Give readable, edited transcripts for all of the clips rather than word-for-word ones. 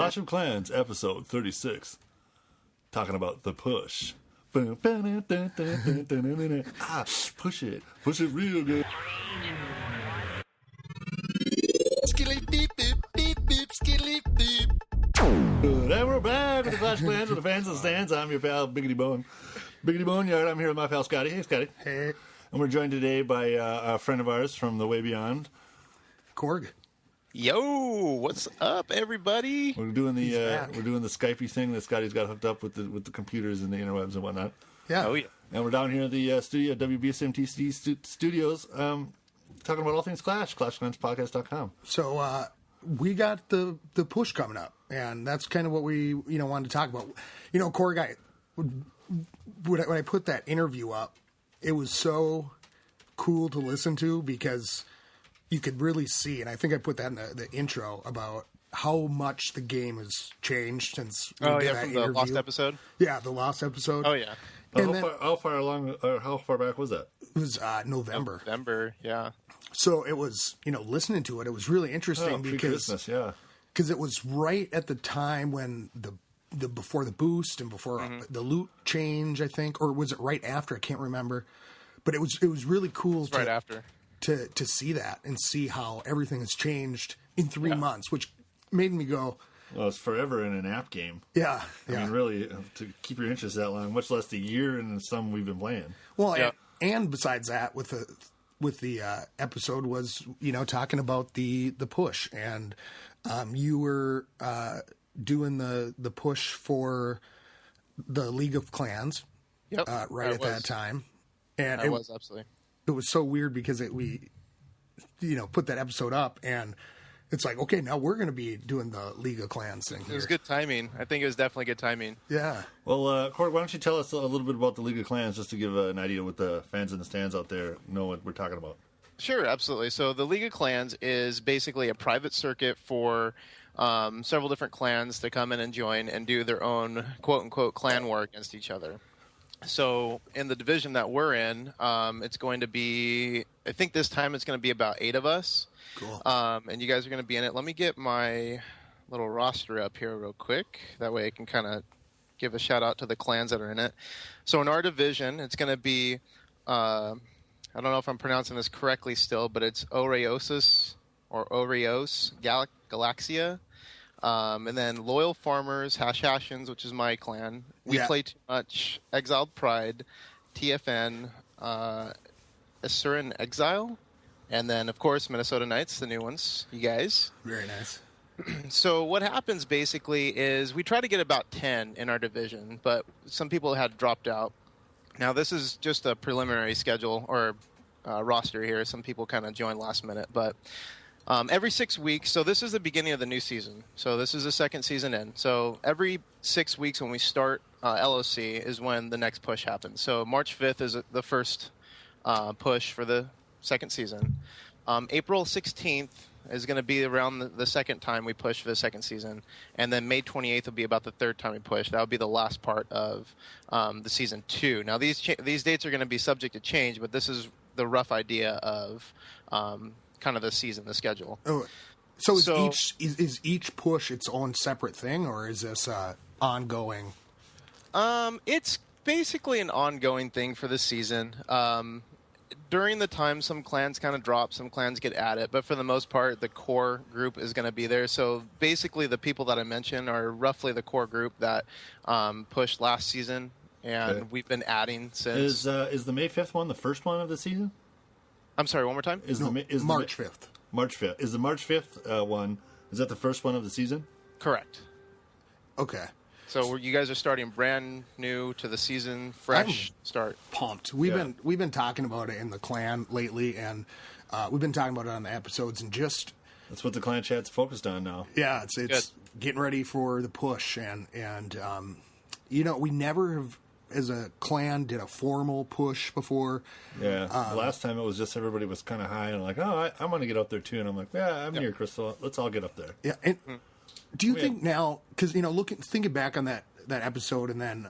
Clash of Clans, episode 36. Talking about the push. Push it. Push it real good. Skilly beep beep beep beep skilly beep. And we're back with the Clash of Clans with the fans and stands. I'm your pal, Biggity Bone. Biggity Boneyard. I'm here with my pal, Scotty. Hey, Scotty. Hey. And we're joined today by a friend of ours from the way beyond. Korg. Yo, what's up, everybody? We're doing the Skypey thing that Scotty's got hooked up with the computers and the interwebs and whatnot. Yeah. Oh, yeah. And we're down here at the studio, WBSMT studios, talking about all things Clash, ClashClansPodcast.com. So we got the push coming up, and that's kind of what we wanted to talk about. Korg, when I put that interview up, it was so cool to listen to because you could really see, and I think I put that in the intro, about how much the game has changed since we did that from interview. the Lost episode? Yeah, the Lost episode. Oh, yeah. How far back was that? It was November. November, yeah. So it was, listening to it, it was really interesting because Christmas, yeah. Because it was right at the time when the before the boost and before the loot change, I think, or was it right after? I can't remember. But it was really cool right after to see that and see how everything has changed in 3 months, which made me go, well, it's forever in an app game. Yeah. I mean, really, to keep your interest that long, much less the year and some we've been playing. Well, and besides that, with the episode was talking about the push, and you were doing the push for the League of Clans, right at that time, and it was absolutely. It was so weird because we put that episode up and. It's like, okay, now we're going to be doing the League of Clans thing here. It was good timing. I think it was definitely good timing. Yeah. Well, Korg, why don't you tell us a little bit about the League of Clans just to give an idea what the fans in the stands out there know what we're talking about. Sure, absolutely. So the League of Clans is basically a private circuit for several different clans to come in and join and do their own quote-unquote clan war against each other. So in the division that we're in, it's going to be, I think this time it's going to be about 8 of us. Cool. And you guys are going to be in it. Let me get my little roster up here real quick. That way I can kind of give a shout out to the clans that are in it. So in our division, it's going to be, I don't know if I'm pronouncing this correctly still, but it's Oreosis or Oreos Galaxia. And then Loyal Farmers, Hashashins, which is my clan. We Play Too Much, Exiled Pride, TFN, Asuran Exile. And then, of course, Minnesota Knights, the new ones, you guys. Very nice. So what happens basically is we try to get about 10 in our division, but some people had dropped out. Now, this is just a preliminary schedule or roster here. Some people kind of joined last minute. But every 6 weeks, so this is the beginning of the new season. So this is the second season in. So every 6 weeks when we start LOC is when the next push happens. So March 5th is the first push for the second season. April 16th is going to be around the second time we push for the second season, and then May 28th will be about the third time we push. That will be the last part of the season 2. Now these dates are going to be subject to change, but this is the rough idea of kind of the season, the schedule. Oh, so is each push its own separate thing, or is this ongoing? It's basically an ongoing thing for the season. During the time, some clans kind of drop, some clans get added, but for the most part, the core group is going to be there. So basically, the people that I mentioned are roughly the core group that pushed last season, and we've been adding since. Is the May 5th one the first one of the season? I'm sorry, one more time? March 5th. March 5th. Is the March 5th one, is that the first one of the season? Correct. Okay. So you guys are starting brand new to the season, fresh start. Pumped. We've been talking about it in the clan lately, and we've been talking about it on the episodes, and just that's what the clan chat's focused on now. Yeah, it's getting ready for the push, and we never have as a clan did a formal push before. Yeah, the last time it was just everybody was kind of high and like, oh, I'm going to get up there too, and I'm like, yeah, I'm here, Crystal. Let's all get up there. Yeah, and. Do you think now, because, thinking back on that episode and then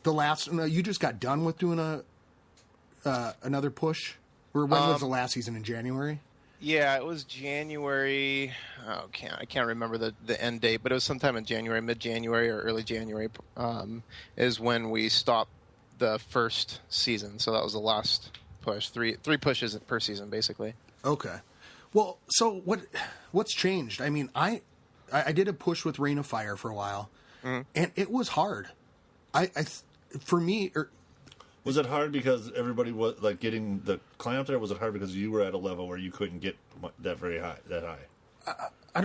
the last, you just got done with doing another push? Or when was the last season, in January? Yeah, it was January. Oh, I can't remember the end date, but it was sometime in January, mid-January or early January, is when we stopped the first season. So that was the last push. Three pushes per season, basically. Okay. Well, so what's changed? I mean, I did a push with Rain of Fire for a while, and it was hard. For me, was it hard because everybody was like getting the clamp there? Was it hard because you were at a level where you couldn't get that high?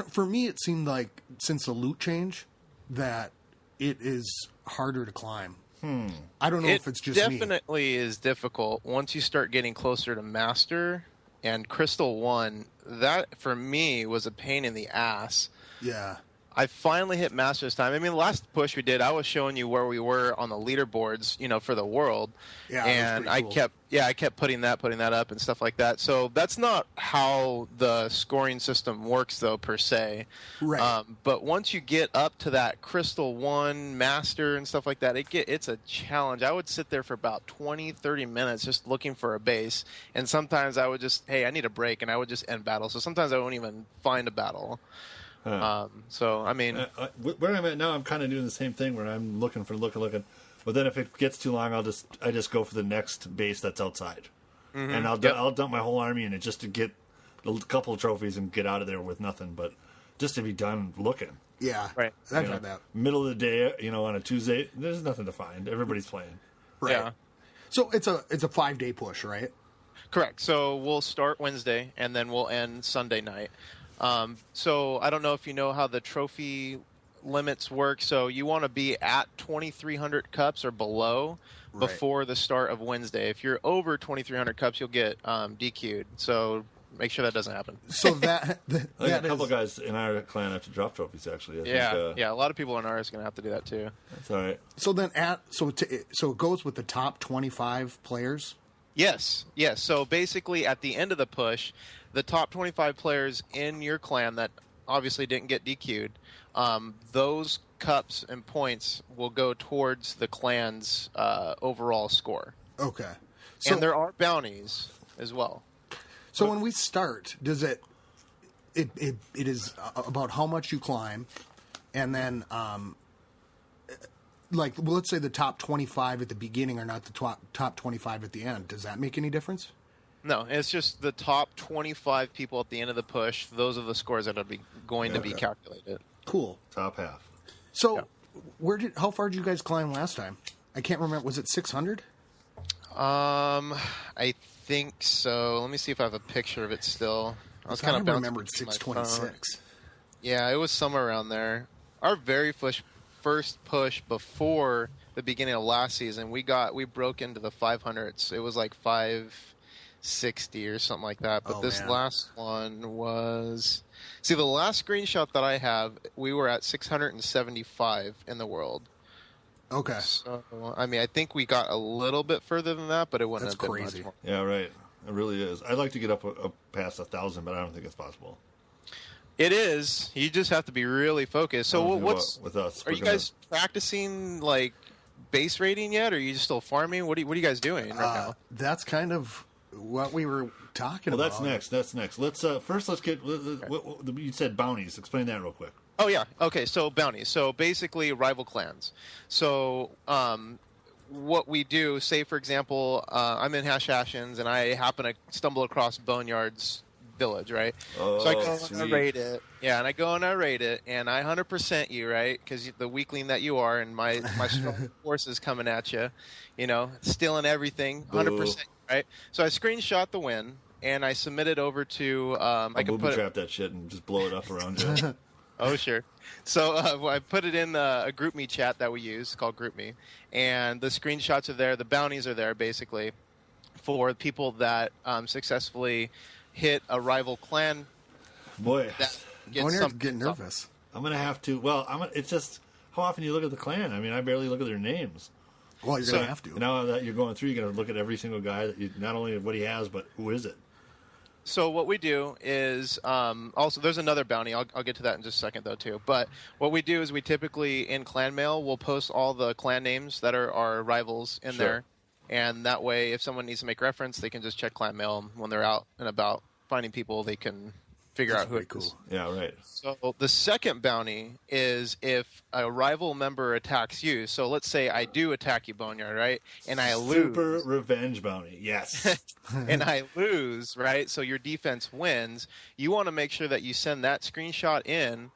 For me, it seemed like since the loot change that it is harder to climb. I don't know if it's just me. It definitely is difficult once you start getting closer to Master and Crystal 1. That, for me, was a pain in the ass. Yeah. I finally hit Master this time. I mean, the last push we did, I was showing you where we were on the leaderboards, for the world. Yeah, and that was pretty cool. I kept putting that up and stuff like that. So that's not how the scoring system works, though, per se. Right. But once you get up to that Crystal 1, Master, and stuff like that, it's a challenge. I would sit there for about 20, 30 minutes just looking for a base. And sometimes I would just, hey, I need a break, and I would just end battle. So sometimes I won't even find a battle. So, I mean... where I'm at now, I'm kind of doing the same thing where I'm looking. But then if it gets too long, I just go for the next base that's outside. Mm-hmm. And I'll dump my whole army in it just to get a couple of trophies and get out of there with nothing. But just to be done looking. Yeah. Right. I've had that. Middle of the day, on a Tuesday, there's nothing to find. Everybody's playing. Right. Yeah. So it's a 5-day push, right? Correct. So we'll start Wednesday, and then we'll end Sunday night. So I don't know if you know how the trophy limits work. So you want to be at 2,300 cups or below before the start of Wednesday. If you're over 2,300 cups, you'll get DQ'd. So make sure that doesn't happen. So that a couple of guys in our clan have to drop trophies, actually. I think, a lot of people in ours are going to have to do that too. That's all right. So then so it goes with the top 25 players? Yes. So basically at the end of the push, the top 25 players in your clan that obviously didn't get DQ'd, those cups and points will go towards the clan's overall score. Okay. And there are bounties as well. So when we start, does it is about how much you climb, and then let's say the top 25 at the beginning are not the top 25 at the end. Does that make any difference? No, it's just the top 25 people at the end of the push. Those are the scores that are going to be calculated. Cool. Top half. So, how far did you guys climb last time? I can't remember. Was it 600? I think so. Let me see if I have a picture of it still. I was kind of remembered 626. Yeah, it was somewhere around there. Our very first push before the beginning of last season, we broke into the 500s. It was like 560 or something like that. But last one was... See, the last screenshot that I have, we were at 675 in the world. Okay. So, I mean, I think we got a little bit further than that, but it wouldn't have been crazy. much more. Yeah, right. It really is. I'd like to get up past 1,000, but I don't think it's possible. It is. You just have to be really focused. So with us? Are you guys practicing like base raiding yet, or are you just still farming? What are you guys doing right now? That's kind of what we were talking about. Well, that's next. Let's get. You said bounties. Explain that real quick. Oh yeah. Okay. So bounties. So basically rival clans. So what we do, say for example, I'm in Hashashins and I happen to stumble across Boneyard's village, right? Oh, so I go sweet. and I raid it. Yeah, and I go and I raid it, and I 100% you, right? Because the weakling that you are, and my strong forces coming at you, stealing everything, 100%, right? So I screenshot the win, and I submit it over to. I can booby trap that shit and just blow it up around you. Oh, sure. So I put it in a GroupMe chat that we use called GroupMe, and the screenshots are there. The bounties are there, basically, for people that successfully hit a rival clan. Boy, I'm getting nervous. I'm gonna have to. Well, it's just how often you look at the clan. I mean, I barely look at their names. Well, you're gonna have to. Now that you're going through, you're gonna look at every single guy that not only what he has, but who is it. So what we do is also there's another bounty. I'll get to that in just a second though too. But what we do is we typically in clan mail we'll post all the clan names that are our rivals in there, and that way if someone needs to make reference, they can just check clan mail when they're out and about finding people they can figure out who it is. cool. Yeah, right. So the second bounty is if a rival member attacks you. So let's say I do attack you, Boneyard, right? And I lose. Super revenge bounty. Yes. And I lose, right? So your defense wins. You want to make sure that you send that screenshot in.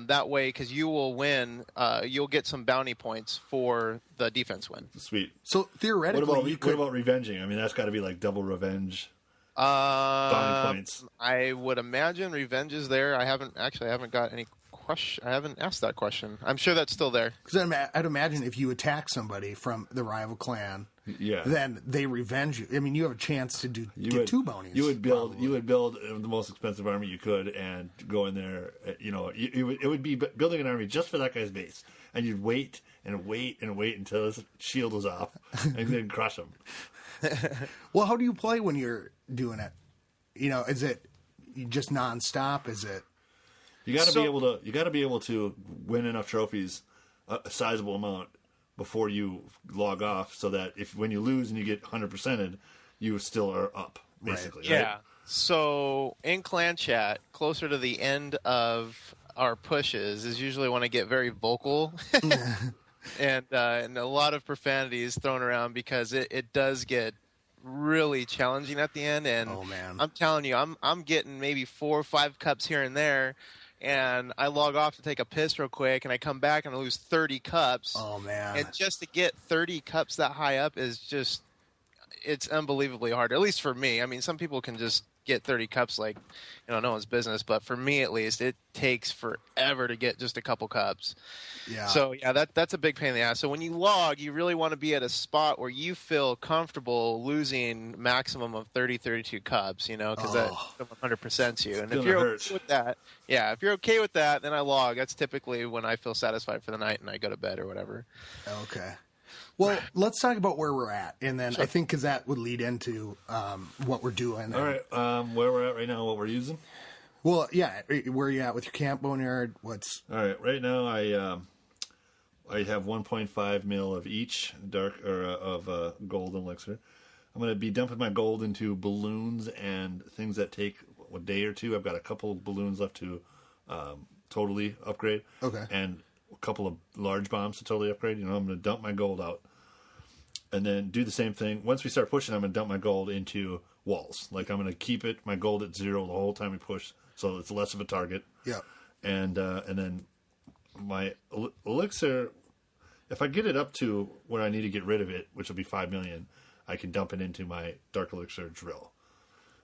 That way, because you will win, you'll get some bounty points for the defense win. Sweet. So theoretically, what about revenging? I mean, that's got to be like double revenge. Bounty points. I would imagine revenge is there. I haven't got any question. I haven't asked that question. I'm sure that's still there. Because I'd imagine if you attack somebody from the rival clan, then they revenge you. I mean, you have a chance to get 2 bounties. You would build the most expensive army you could and go in there. It would be building an army just for that guy's base, and you'd wait and wait and wait until his shield was off, and then crush him. Well, how do you play when you're doing it? Is it just nonstop? Is it? You got to be able to win enough trophies, a sizable amount, before you log off, so that when you lose and you get 100%ed, you still are up, basically. Right? Yeah. So in clan chat, closer to the end of our pushes is usually when I get very vocal. And a lot of profanity is thrown around because it does get really challenging at the end. And oh, man. I'm telling you, I'm getting maybe 4 or 5 cups here and there, and I log off to take a piss real quick, and I come back and I lose 30 cups. Oh, man. And just to get 30 cups that high up is just, it's unbelievably hard, at least for me. I mean, some people can just get 30 cups like, no one's business, but for me at least, it takes forever to get just a couple cups. Yeah. So yeah, that's a big pain in the ass. So when you log, you really want to be at a spot where you feel comfortable losing maximum of 32 cups, because that 100%s you. And if you're okay with that, if you're okay with that, then I log. That's typically when I feel satisfied for the night and I go to bed or whatever. Okay. Well, let's talk about where we're at, and then I think because that would lead into what we're doing. All right, where we're at right now, what we're using. Well, yeah, where are you at with your camp, Boneyard? What's all right? Right now, I have 1.5 mil of each of gold elixir. I'm going to be dumping my gold into balloons and things that take a day or two. I've got a couple of balloons left to totally upgrade. Okay. And a couple of large bombs to totally upgrade. I'm going to dump my gold out. And then do the same thing. Once we start pushing, I'm going to dump my gold into walls. Like, I'm going to keep my gold at 0 the whole time we push, so it's less of a target. Yeah. And then my elixir, if I get it up to where I need to get rid of it, which will be 5 million, I can dump it into my dark elixir drill.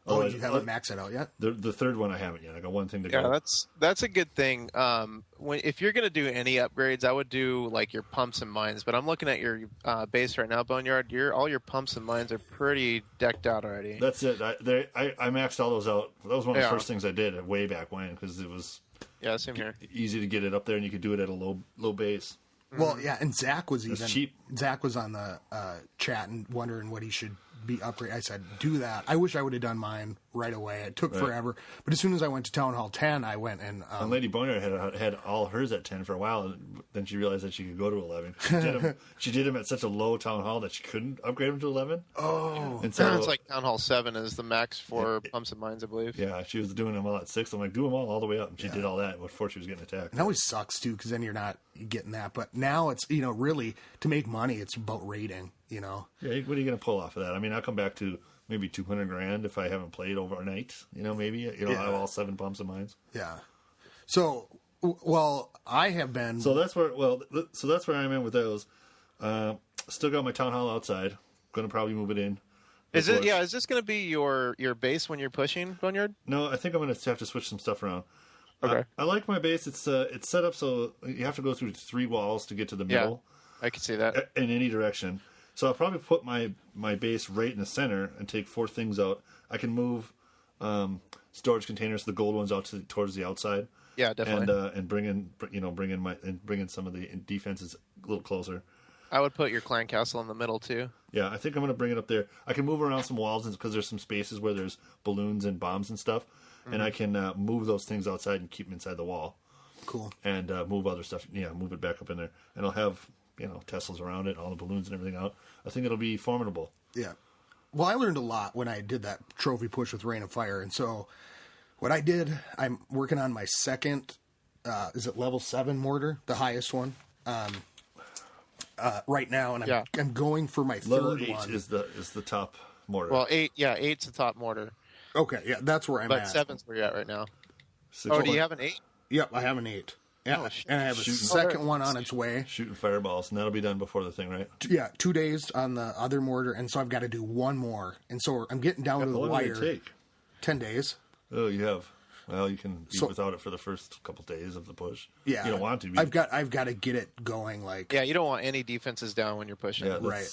Oh, you haven't maxed it out yet? The third one I haven't yet. I got one thing to go. Yeah, that's a good thing. If you're going to do any upgrades, I would do like your pumps and mines. But I'm looking at your base right now, Boneyard. All your pumps and mines are pretty decked out already. That's it. I maxed all those out. That was one of the first things I did way back when, because it was same here. Easy to get it up there, and you could do it at a low base. Well, yeah, and Zach was cheap. Zach was on the chat and wondering what he should be upgraded. I said, do that. I wish I would have done mine right away. It took forever. But as soon as I went to Town Hall 10, I went and... and Lady Boneyard had all hers at 10 for a while, and then she realized that she could go to 11. She did them at such a low Town Hall that she couldn't upgrade them to 11. Oh. And so, it's like Town Hall 7 is the max for pumps and mines, I believe. Yeah, she was doing them all at 6. I'm like, do them all the way up. And she did all that before she was getting attacked. It always sucks, too, because then you're not getting that. But now it's, really, to make money, it's about rating, Yeah, what are you going to pull off of that? I mean, I'll come back to maybe $200,000 if I haven't played overnight. Maybe I have all 7 pumps of mines. Yeah. So, well, I have been. So that's where I'm at with those. Still got my town hall outside. Going to probably move it in. Is it? Yeah. Is this going to be your base when you're pushing, Boneyard? No, I think I'm going to have to switch some stuff around. Okay. I like my base. It's set up so you have to go through 3 walls to get to the middle. I can see that in any direction. So I'll probably put my base right in the center and take 4 things out. I can move storage containers, the gold ones, out towards the outside. Yeah, definitely. And bring in some of the defenses a little closer. I would put your clan castle in the middle too. Yeah, I think I'm going to bring it up there. I can move around some walls because there's some spaces where there's balloons and bombs and stuff, and I can move those things outside and keep them inside the wall. Cool. And move other stuff. Yeah, move it back up in there, and I'll have Teslas around it, all the balloons and everything out. I think it'll be formidable. Yeah. well, I learned a lot when I did that trophy push with Rain of Fire. And so what I did, I'm working on my second, is it level 7 mortar, the highest one, right now. And I'm going for my level third 8 one. is the top mortar. Well, 8's the top mortar. Okay, yeah, that's where I'm at. But 7's where you're at right now. Six do you have an 8? Yep, I have an 8. Yeah, and I have a second one on its way. Shooting fireballs, and that'll be done before the thing, right? Yeah, 2 days on the other mortar, and so I've got to do one more. And so I'm getting down to the How long wire. did it take? 10 days. Oh, you have. Well, you can be without it for the first couple days of the push. Yeah, you don't want to. I've got to get it going. Like, yeah, you don't want any defenses down when you're pushing. Yeah, right.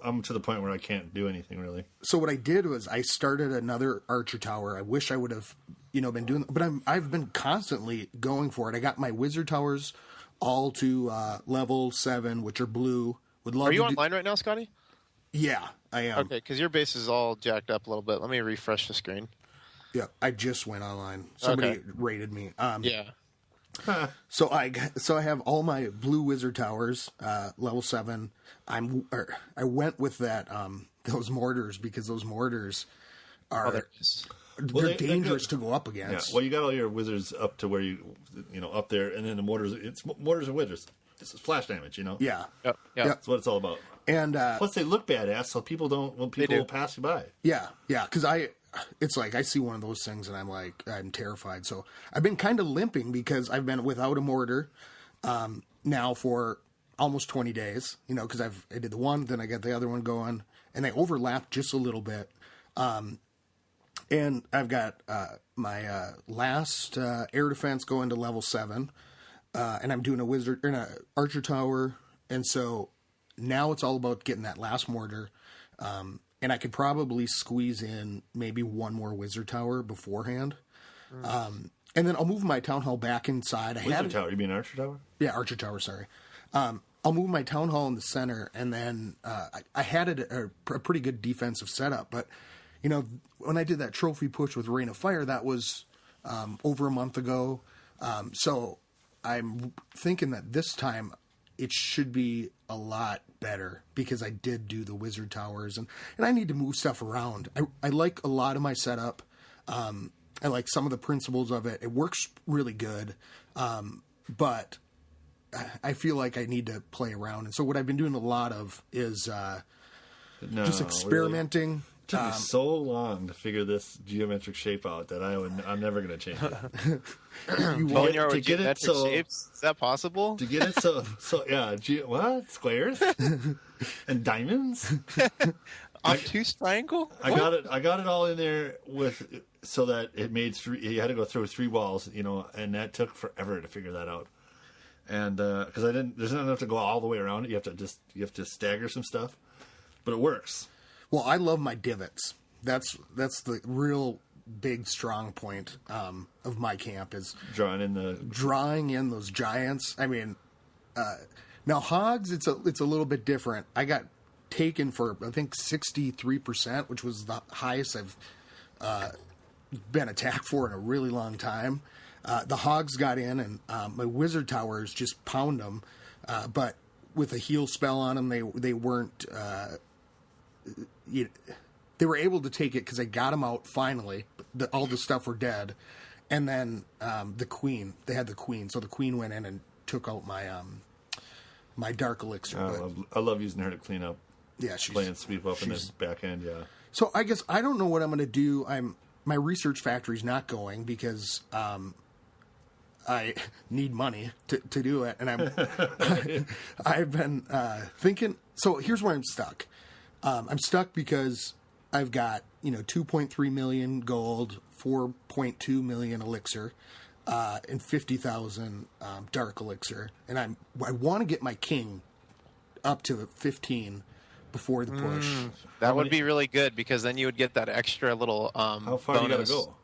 I'm to the point where I can't do anything really. So what I did was I started another archer tower. I wish I would have, been doing, but I've been constantly going for it. I got my wizard towers all to level 7, which are blue. Would love. Are you online right now, Scotty? Yeah, I am. Okay, because your base is all jacked up a little bit. Let me refresh the screen. Yeah, I just went online. Somebody rated me. Yeah. So I have all my blue wizard towers, level 7. I went with that those mortars because those mortars are they're dangerous to go up against. Yeah. Well, you got all your wizards up to where you up there, and then the mortars. It's mortars and wizards. It's flash damage, Yeah. Yep. That's what it's all about. And plus, they look badass, so people will pass you by. Yeah, because it's like I see one of those things and I'm terrified. So I've been kind of limping because I've been without a mortar now for almost 20 days. Because I did the one, then I got the other one going, and they overlapped just a little bit. And I've got my last air defense going to level 7, and I'm doing an archer tower, and so now it's all about getting that last mortar. And I could probably squeeze in maybe one more wizard tower beforehand. And then I'll move my town hall back inside. Wizard tower? You mean archer tower? Yeah, archer tower, sorry. I'll move my town hall in the center, and then I had a pretty good defensive setup. But, when I did that trophy push with Rain of Fire, that was over a month ago. So I'm thinking that this time it should be a lot better because I did do the wizard towers and I need to move stuff around. I like a lot of my setup. I like some of the principles of it. It works really good. But I feel like I need to play around. And so what I've been doing a lot of is just experimenting. Really. It took me so long to figure this geometric shape out that I'm never going to change it. To get it so shapes? Is that possible? To get it so yeah. What squares and diamonds? Obtuse triangle. I got it all in there so that it made you had to go through 3 walls, and that took forever to figure that out. And because there's not enough to go all the way around it. You have to stagger some stuff, but it works. Well, I love my divots. That's the real big strong point of my camp is drawing in those giants. I mean, now hogs, it's a little bit different. I got taken for I think 63%, which was the highest I've been attacked for in a really long time. The hogs got in, and my wizard towers just pound them, but with a heal spell on them, they weren't. They were able to take it because I got them out finally. All the stuff were dead, and then the queen. They had the queen, so the queen went in and took out my my dark elixir. I love using her to clean up. Yeah, she's playing sweep up in the back end. Yeah. So I guess I don't know what I'm going to do. My research factory's not going because I need money to do it, and I've been thinking. So here's where I'm stuck. I'm stuck because I've got 2.3 million gold, 4.2 million elixir, and 50,000 dark elixir, and I want to get my king up to 15 before the push. That would be really good because then you would get that extra little How far bonus. do you gotta go?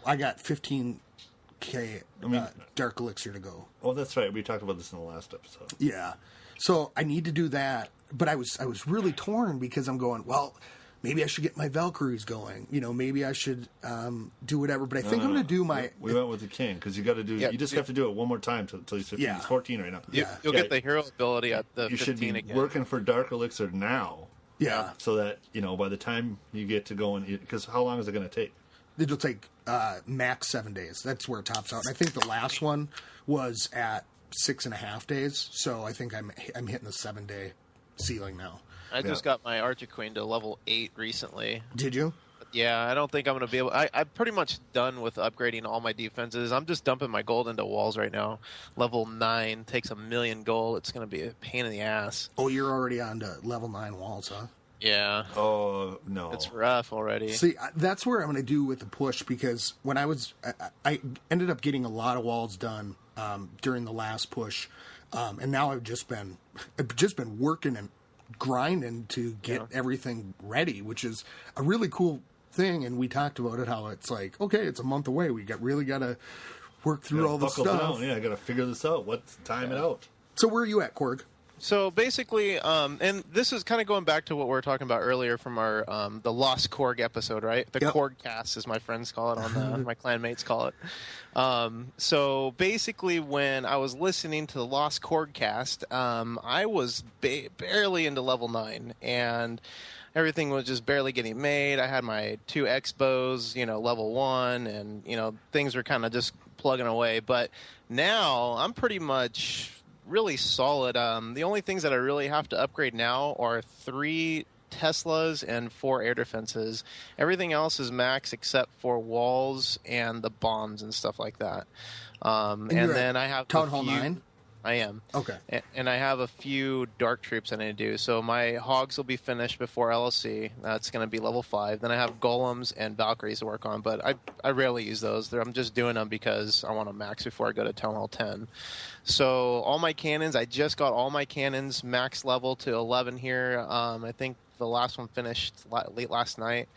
I got 15k dark elixir to go. Oh, that's right. We talked about this in the last episode. Yeah. So I need to do that, but I was really torn because I'm going, well, maybe I should get my Valkyries going. Maybe I should do whatever. But I think I'm going to do my. We went with the king because you got to do. Yeah, you just have to do it one more time till he's 15. Yeah. He's 14 right now. You'll get the hero ability at the 15 you should be again. working for Dark Elixir now Yeah. So that, by the time you get to going, because how long is it going to take? It'll take max 7 days. That's where it tops out. And I think the last one was at 6.5 days. So I think I'm hitting the 7-day ceiling now. I just got my Archer Queen to level 8 recently. Did you? Yeah, I don't think I'm going to be able... I'm pretty much done with upgrading all my defenses. I'm just dumping my gold into walls right now. Level 9 takes 1 million gold. It's going to be a pain in the ass. Oh, you're already on to level 9 walls, huh? Yeah. Oh, no. It's rough already. See, that's where I'm going to do with the push, because when I ended up getting a lot of walls done during the last push, and now I've just been working and grinding to get everything ready, which is a really cool thing. And we talked about it, how it's like, okay, it's a month away. We really got to work through all the stuff. Down. Yeah, I got to figure this out. Time it out. So where are you at, Korg? So basically, and this is kind of going back to what we were talking about earlier from our the Lost Korg episode, right? The Korg cast, as my friends call it, my clanmates call it. So basically, when I was listening to the Lost Korg cast, I was barely into level 9, and everything was just barely getting made. I had my 2 X-bows, level 1, and things were kind of just plugging away. But now I'm pretty much really solid. The only things that I really have to upgrade now are 3 Teslas and 4 air defenses. Everything else is max except for walls and the bombs and stuff like that. And then I have Town Hall 9? I am. Okay. And I have a few dark troops I need to do. So my hogs will be finished before LLC. That's going to be level 5. Then I have golems and Valkyries to work on, but I rarely use those. I'm just doing them because I want to max before I go to Town Hall 10. So all my cannons, I just got all my cannons max level to 11 here. I think the last one finished late last night.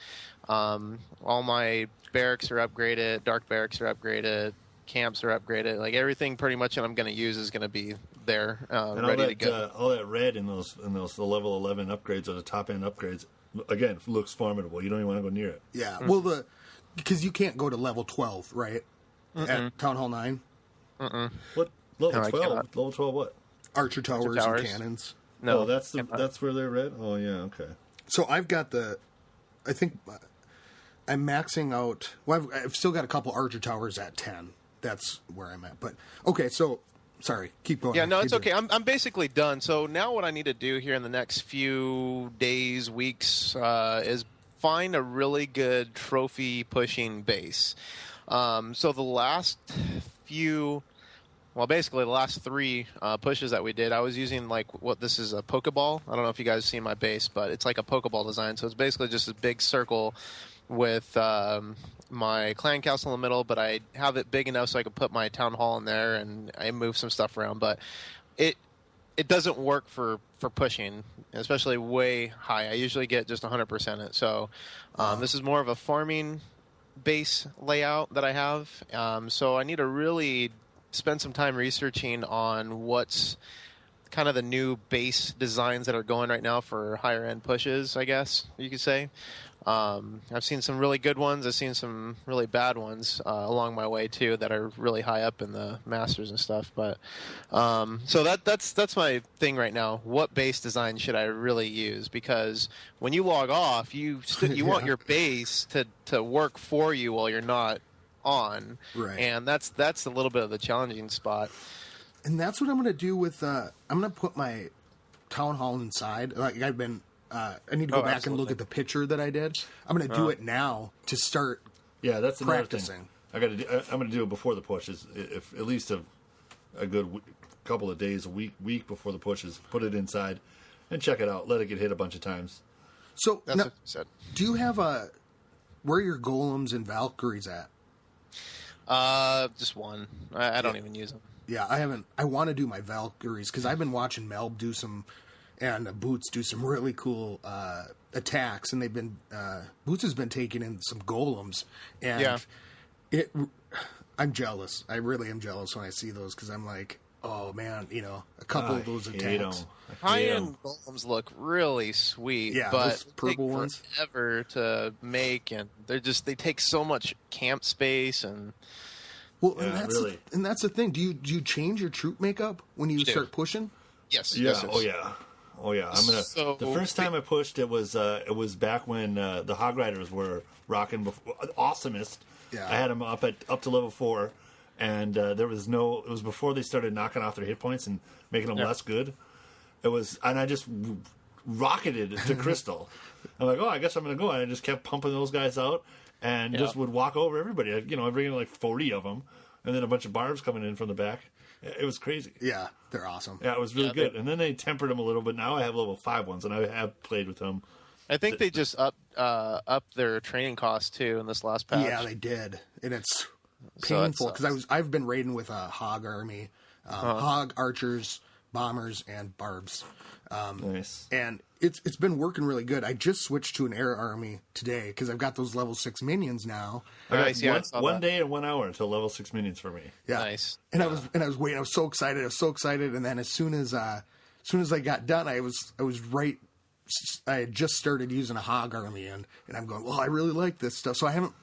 All my barracks are upgraded. Dark barracks are upgraded. Camps are upgraded. Like everything pretty much that I'm going to use is going to be there, ready to go. All that red in those the level 11 upgrades or the top end upgrades, again, looks formidable. You don't even want to go near it. Yeah. Well, because you can't go to level 12, right? At Town Hall 9. What level No, 12? Level 12 what? Archer towers and cannons. No, oh, that's where they're red. Oh yeah, okay. So I've got I think I'm maxing out. Well, I've still got a couple Archer towers at 10. That's where I'm at. But okay, so sorry, keep going. Yeah, no, it's okay. I'm basically done. So now what I need to do here in the next few days, weeks, is find a really good trophy pushing base. So the last few, well, basically the last 3 pushes that we did, I was using this is a Pokeball. I don't know if you guys have seen my base, but it's like a Pokeball design. So it's basically just a big circle with my clan castle in the middle, but I have it big enough so I can put my town hall in there, and I move some stuff around. But it doesn't work for pushing, especially way high. I usually get just 100% it. So this is more of a farming base layout that I have. So I need to really spend some time researching on what's kind of the new base designs that are going right now for higher end pushes, I guess you could say. I've seen some really good ones. I've seen some really bad ones along my way too that are really high up in the masters and stuff. But so that's my thing right now. What base design should I really use? Because when you log off, you want your base to work for you while you're not on, right? And that's a little bit of the challenging spot. And that's what I'm going to do with. I'm going to put my town hall inside. Like I've been. I need to go back and look at the picture that I did. I'm going to do it now to start. Yeah, that's practicing. Another thing. I'm going to do it before the push. If at least a good couple of days, a week before the pushes, put it inside and check it out. Let it get hit a bunch of times. So that's what you said. Do you have where are your golems and Valkyries at? Just one. I don't even use them. Yeah, I haven't. I want to do my Valkyries because I've been watching Melb do some. And Boots do some really cool attacks, and they've been Boots has been taking in some golems, and I'm jealous. I really am jealous when I see those because I'm like, oh man, a couple of those attacks. High-end golems look really sweet, but purple take ones forever to make, and they take so much camp space and. Well, and that's the thing. Do you change your troop makeup when you start pushing? Yes. Yeah. Yes. Oh yeah. Oh yeah, I'm gonna. So, the first time I pushed it was back when the Hog Riders were rocking. Awesomest. Yeah. I had them up to level 4, and there was no. It was before they started knocking off their hit points and making them less good. It was, and I just rocketed to Crystal. I'm like, oh, I guess I'm gonna go, and I just kept pumping those guys out, and just would walk over everybody. I bring in like 40 of them, and then a bunch of barbs coming in from the back. It was crazy. Yeah, they're awesome. Yeah, it was really good. And then they tempered them a little bit. Now I have level 5 ones, and I have played with them. I think they just upped their training costs too in this last patch. Yeah, they did, and it's So painful because I've been raiding with a hog army, hog archers, bombers, and barbs. Nice. And it's been working really good. I just switched to an air army today because I've got those level 6 minions now. Nice, yeah, one day and 1 hour until level 6 minions for me. Yeah, Nice. And I was waiting. I was so excited. And then as soon as I got done, I was right. I had just started using a hog army, and I'm going, well, I really like this stuff. So I haven't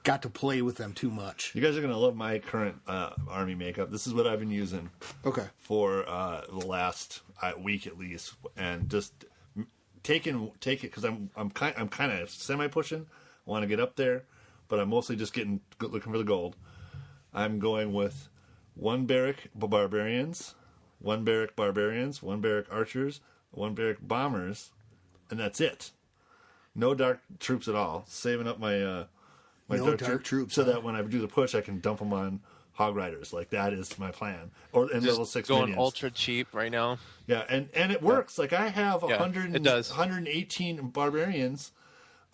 got to play with them too much. You guys are going to love my current army makeup. This is what I've been using Okay. for the last week at least, and just take it because I'm kind of semi pushing. I want to get up there, but I'm mostly just looking for the gold. I'm going with 1 barrack barbarians, 1 barrack barbarians, 1 barrack archers, 1 barrack bombers, and that's it. No dark troops at all. Saving up my No dark troops, so that when I do the push, I can dump them on Hog Riders. Like that is my plan. Or in level 6 going minions. ultra cheap right now. Yeah, and it works. Like I have it does. 118 barbarians,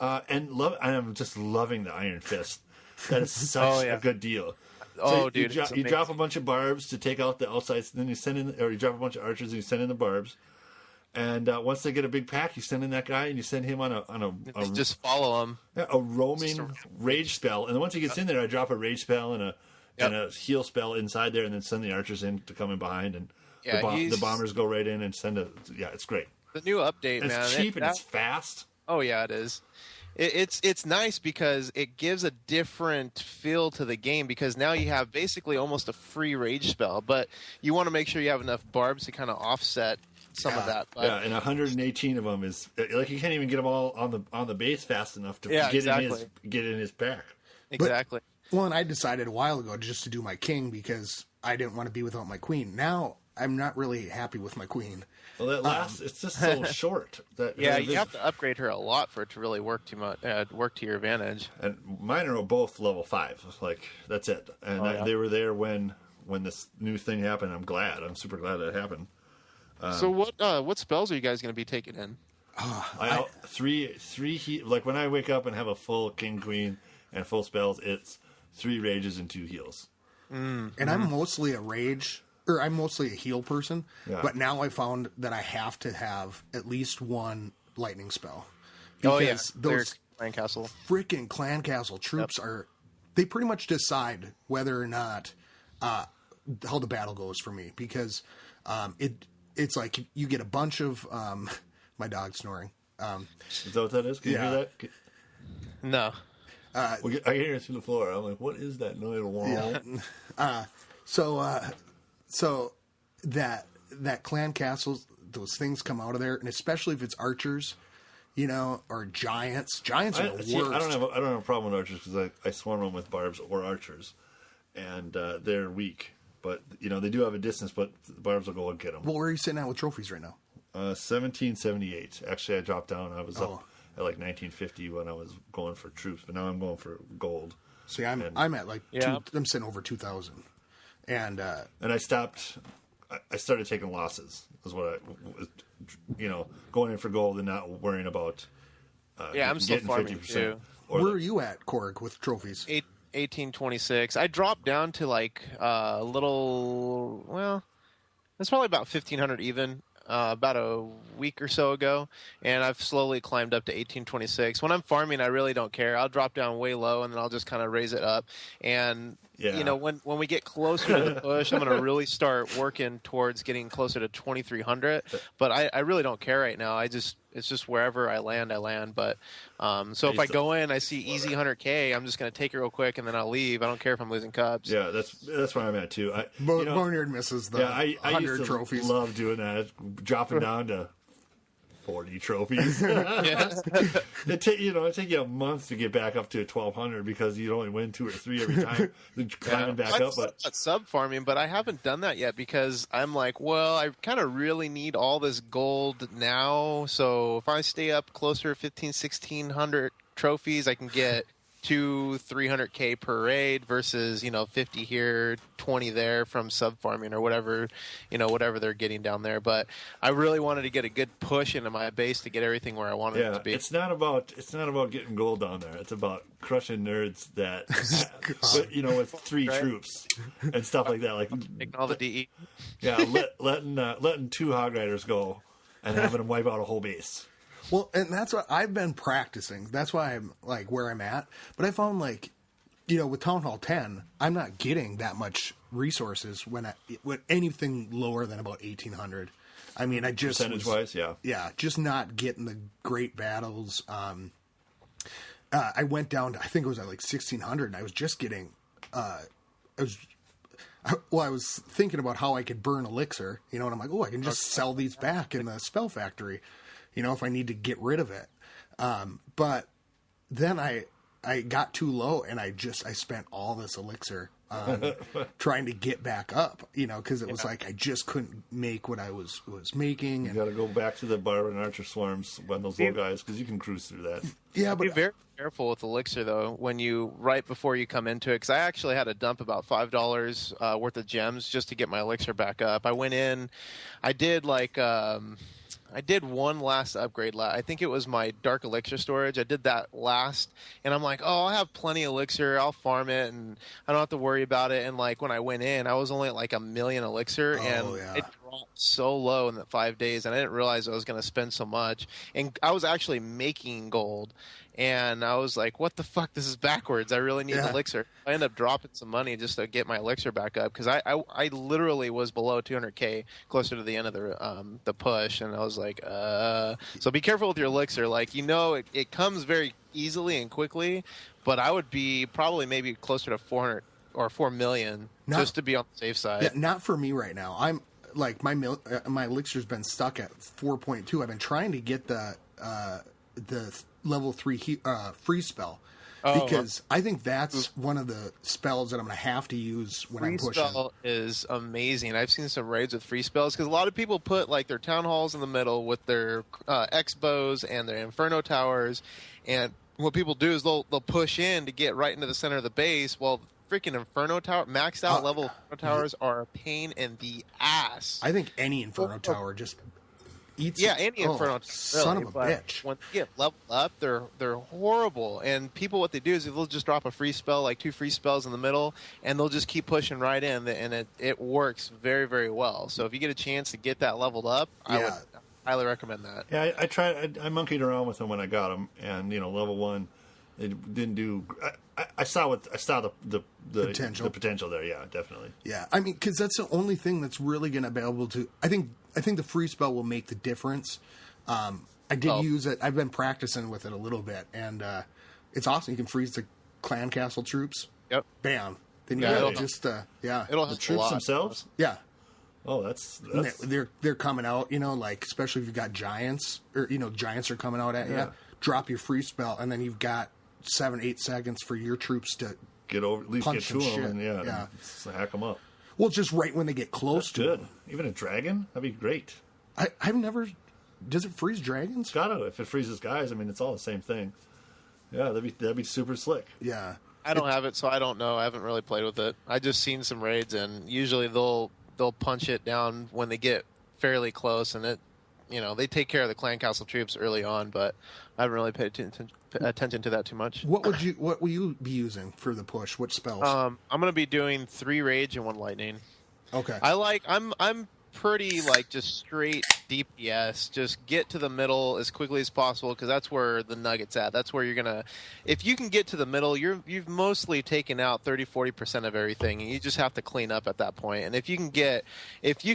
and I'm just loving the Iron Fist. That is such a good deal. So Dude, you drop a bunch of barbs to take out the outsides, then you send in, or you drop a bunch of archers and you send in the barbs. And once they get a big pack, you send in that guy and you send him on a just follow him. a roaming rage spell. And then once he gets in there, I drop a rage spell and a heal spell inside there, and then send the archers in to come in behind, and the bombers go right in and send a. Yeah, it's great. The new update, And man. it's cheap and it's fast. Oh yeah, it is. It's nice because it gives a different feel to the game, because now you have basically almost a free rage spell, but you want to make sure you have enough barbs to kind of offset some of that. But, yeah, and 118 of them is like you can't even get them all on the base fast enough to get in his pack. Exactly. Well, and I decided a while ago just to do my king because I didn't want to be without my queen. Now I'm not really happy with my queen. Well, that last it's just so short. You have to upgrade her a lot for it to really work work to your advantage. And mine are both level 5. Like that's it. And they were there when this new thing happened. I'm super glad that happened. So what spells are you guys going to be taking in? Three. Like when I wake up and have a full king queen and full spells, it's 3 rages and 2 heals. And I'm mostly I'm mostly a heal person. Yeah. But now I found that I have to have at least 1 lightning spell. Because those Clan Castle. Freaking Clan Castle troops they pretty much decide whether or not how the battle goes for me, because it's like you get a bunch of my dog's snoring. Is that what that is? Can you hear that? No. I hear it through the floor. I'm like, what is that noise? Yeah. So that Clan Castle, those things come out of there, and especially if it's archers, or giants. Giants are the worst. I don't have a problem with archers because I swarm them with barbs or archers, and they're weak. But they do have a distance, but the barbs will go and get them. Well, where are you sitting at with trophies right now? 1778. Actually, I dropped down. I was up at like 1950 when I was going for troops, but now I'm going for gold. See, I'm at like I'm sitting over 2,000, and I stopped. I started taking losses. Is what going in for gold and not worrying about. I'm still farming 50%. Too. Where are you at, Korg, with trophies? 1826. I dropped down to like a little. Well, it's probably about 1,500 even. About a week or so ago, and I've slowly climbed up to 1826. When I'm farming, I really don't care. I'll drop down way low, and then I'll just kind of raise it up. And when we get closer to the push, I'm going to really start working towards getting closer to 2,300. But I really don't care right now. It's just wherever I land. But so if I go in, I see easy 100K, I'm just going to take it real quick, and then I'll leave. I don't care if I'm losing cups. Yeah, that's where I'm at too. Boneyard misses the 100 trophies. Love doing that, dropping down to 40 trophies. Yeah. It take you a month to get back up to 1,200 because you'd only win 2 or 3 every time. Climbing back up, but sub farming, but I haven't done that yet because I'm like, well, I kind of really need all this gold now. So if I stay up closer to 1,600 trophies, I can get 200-300K per raid versus 50 here, 20 there from sub farming or whatever they're getting down there. But I really wanted to get a good push into my base to get everything where I wanted it to be. It's not about getting gold down there. It's about crushing nerds that with 3 troops and stuff like that. Like taking all the DE. Yeah, letting 2 hog riders go and having them wipe out a whole base. Well, and that's what I've been practicing. That's why I'm like where I'm at. But I found with Town Hall 10, I'm not getting that much resources when anything lower than about 1,800. I mean, I just percentage-wise, yeah, just not getting the great battles. I went down to, I think it was at like 1,600, and I was just getting. I was thinking about how I could burn elixir, and I'm like, I can just sell these back in the spell factory. If I need to get rid of it. But then I got too low and I spent all this elixir on trying to get back up, because it was like I just couldn't make what I was making. You got to go back to the Barber and Archer swarms when those little guys, because you can cruise through that. Yeah, but be very careful with elixir though right before you come into it, because I actually had to dump about $5 worth of gems just to get my elixir back up. I went in, I did I did one last upgrade. I think it was my dark elixir storage. I did that last, and I'm like, I'll have plenty of elixir. I'll farm it, and I don't have to worry about it. And when I went in, I was only at like 1 million elixir, and it dropped so low in the 5 days, and I didn't realize I was going to spend so much. And I was actually making gold. And I was like, what the fuck? This is backwards. I really need elixir. I ended up dropping some money just to get my elixir back up because I literally was below 200K closer to the end of the push. And I was like, So be careful with your elixir. It comes very easily and quickly, but I would be probably maybe closer to 400 or 4 million just to be on the safe side. Yeah, not for me right now. I'm like, my elixir's been stuck at 4.2. I've been trying to get the level 3 freeze spell because I think that's one of the spells that I'm going to have to use when I'm pushing. Freeze spell is amazing. I've seen some raids with free spells because a lot of people put their town halls in the middle with their X-bows and their Inferno towers, and what people do is they'll push in to get right into the center of the base. Well, freaking Inferno tower, maxed out level Inferno towers are a pain in the ass. I think any Inferno tower just eats. Yeah, any Inferno. Son of a bitch. When they get leveled up, they're horrible. And people, what they do is they'll just drop a free spell, like 2 free spells in the middle, and they'll just keep pushing right in, and it works very, very well. So if you get a chance to get that leveled up, I would highly recommend that. Yeah, I tried. I monkeyed around with them when I got them, and level 1, it didn't do. I saw the potential there. Yeah, definitely. Yeah, I mean, because that's the only thing that's really going to be able to. I think the free spell will make the difference. I did use it. I've been practicing with it a little bit, and it's awesome. You can freeze the clan castle troops. Yep. Bam. Then you it'll just it'll the troops themselves. Yeah. Oh, that's they're coming out. Especially if you've got giants or giants are coming out at you. Drop your free spell, and then you've got 7-8 seconds for your troops to get over, at least get to them, and hack them up. Well, just right when they get close to good. them. Even a dragon, that'd be great. I've never. Does it freeze dragons? Gotta. If it freezes guys, I mean, it's all the same thing. Yeah, that'd be super slick. Yeah. I don't have it, so I don't know. I haven't really played with it. I just seen some raids, and usually they'll punch it down when they get fairly close, and they take care of the clan castle troops early on, but I haven't really paid attention to that too much. What will you be using for the push? Which spells? I'm going to be doing 3 rage and 1 lightning. Okay. I'm pretty just straight DPS. Just get to the middle as quickly as possible because that's where the nugget's at. That's where you're gonna. If you can get to the middle, you've mostly taken out 30-40% of everything, and you just have to clean up at that point. And if you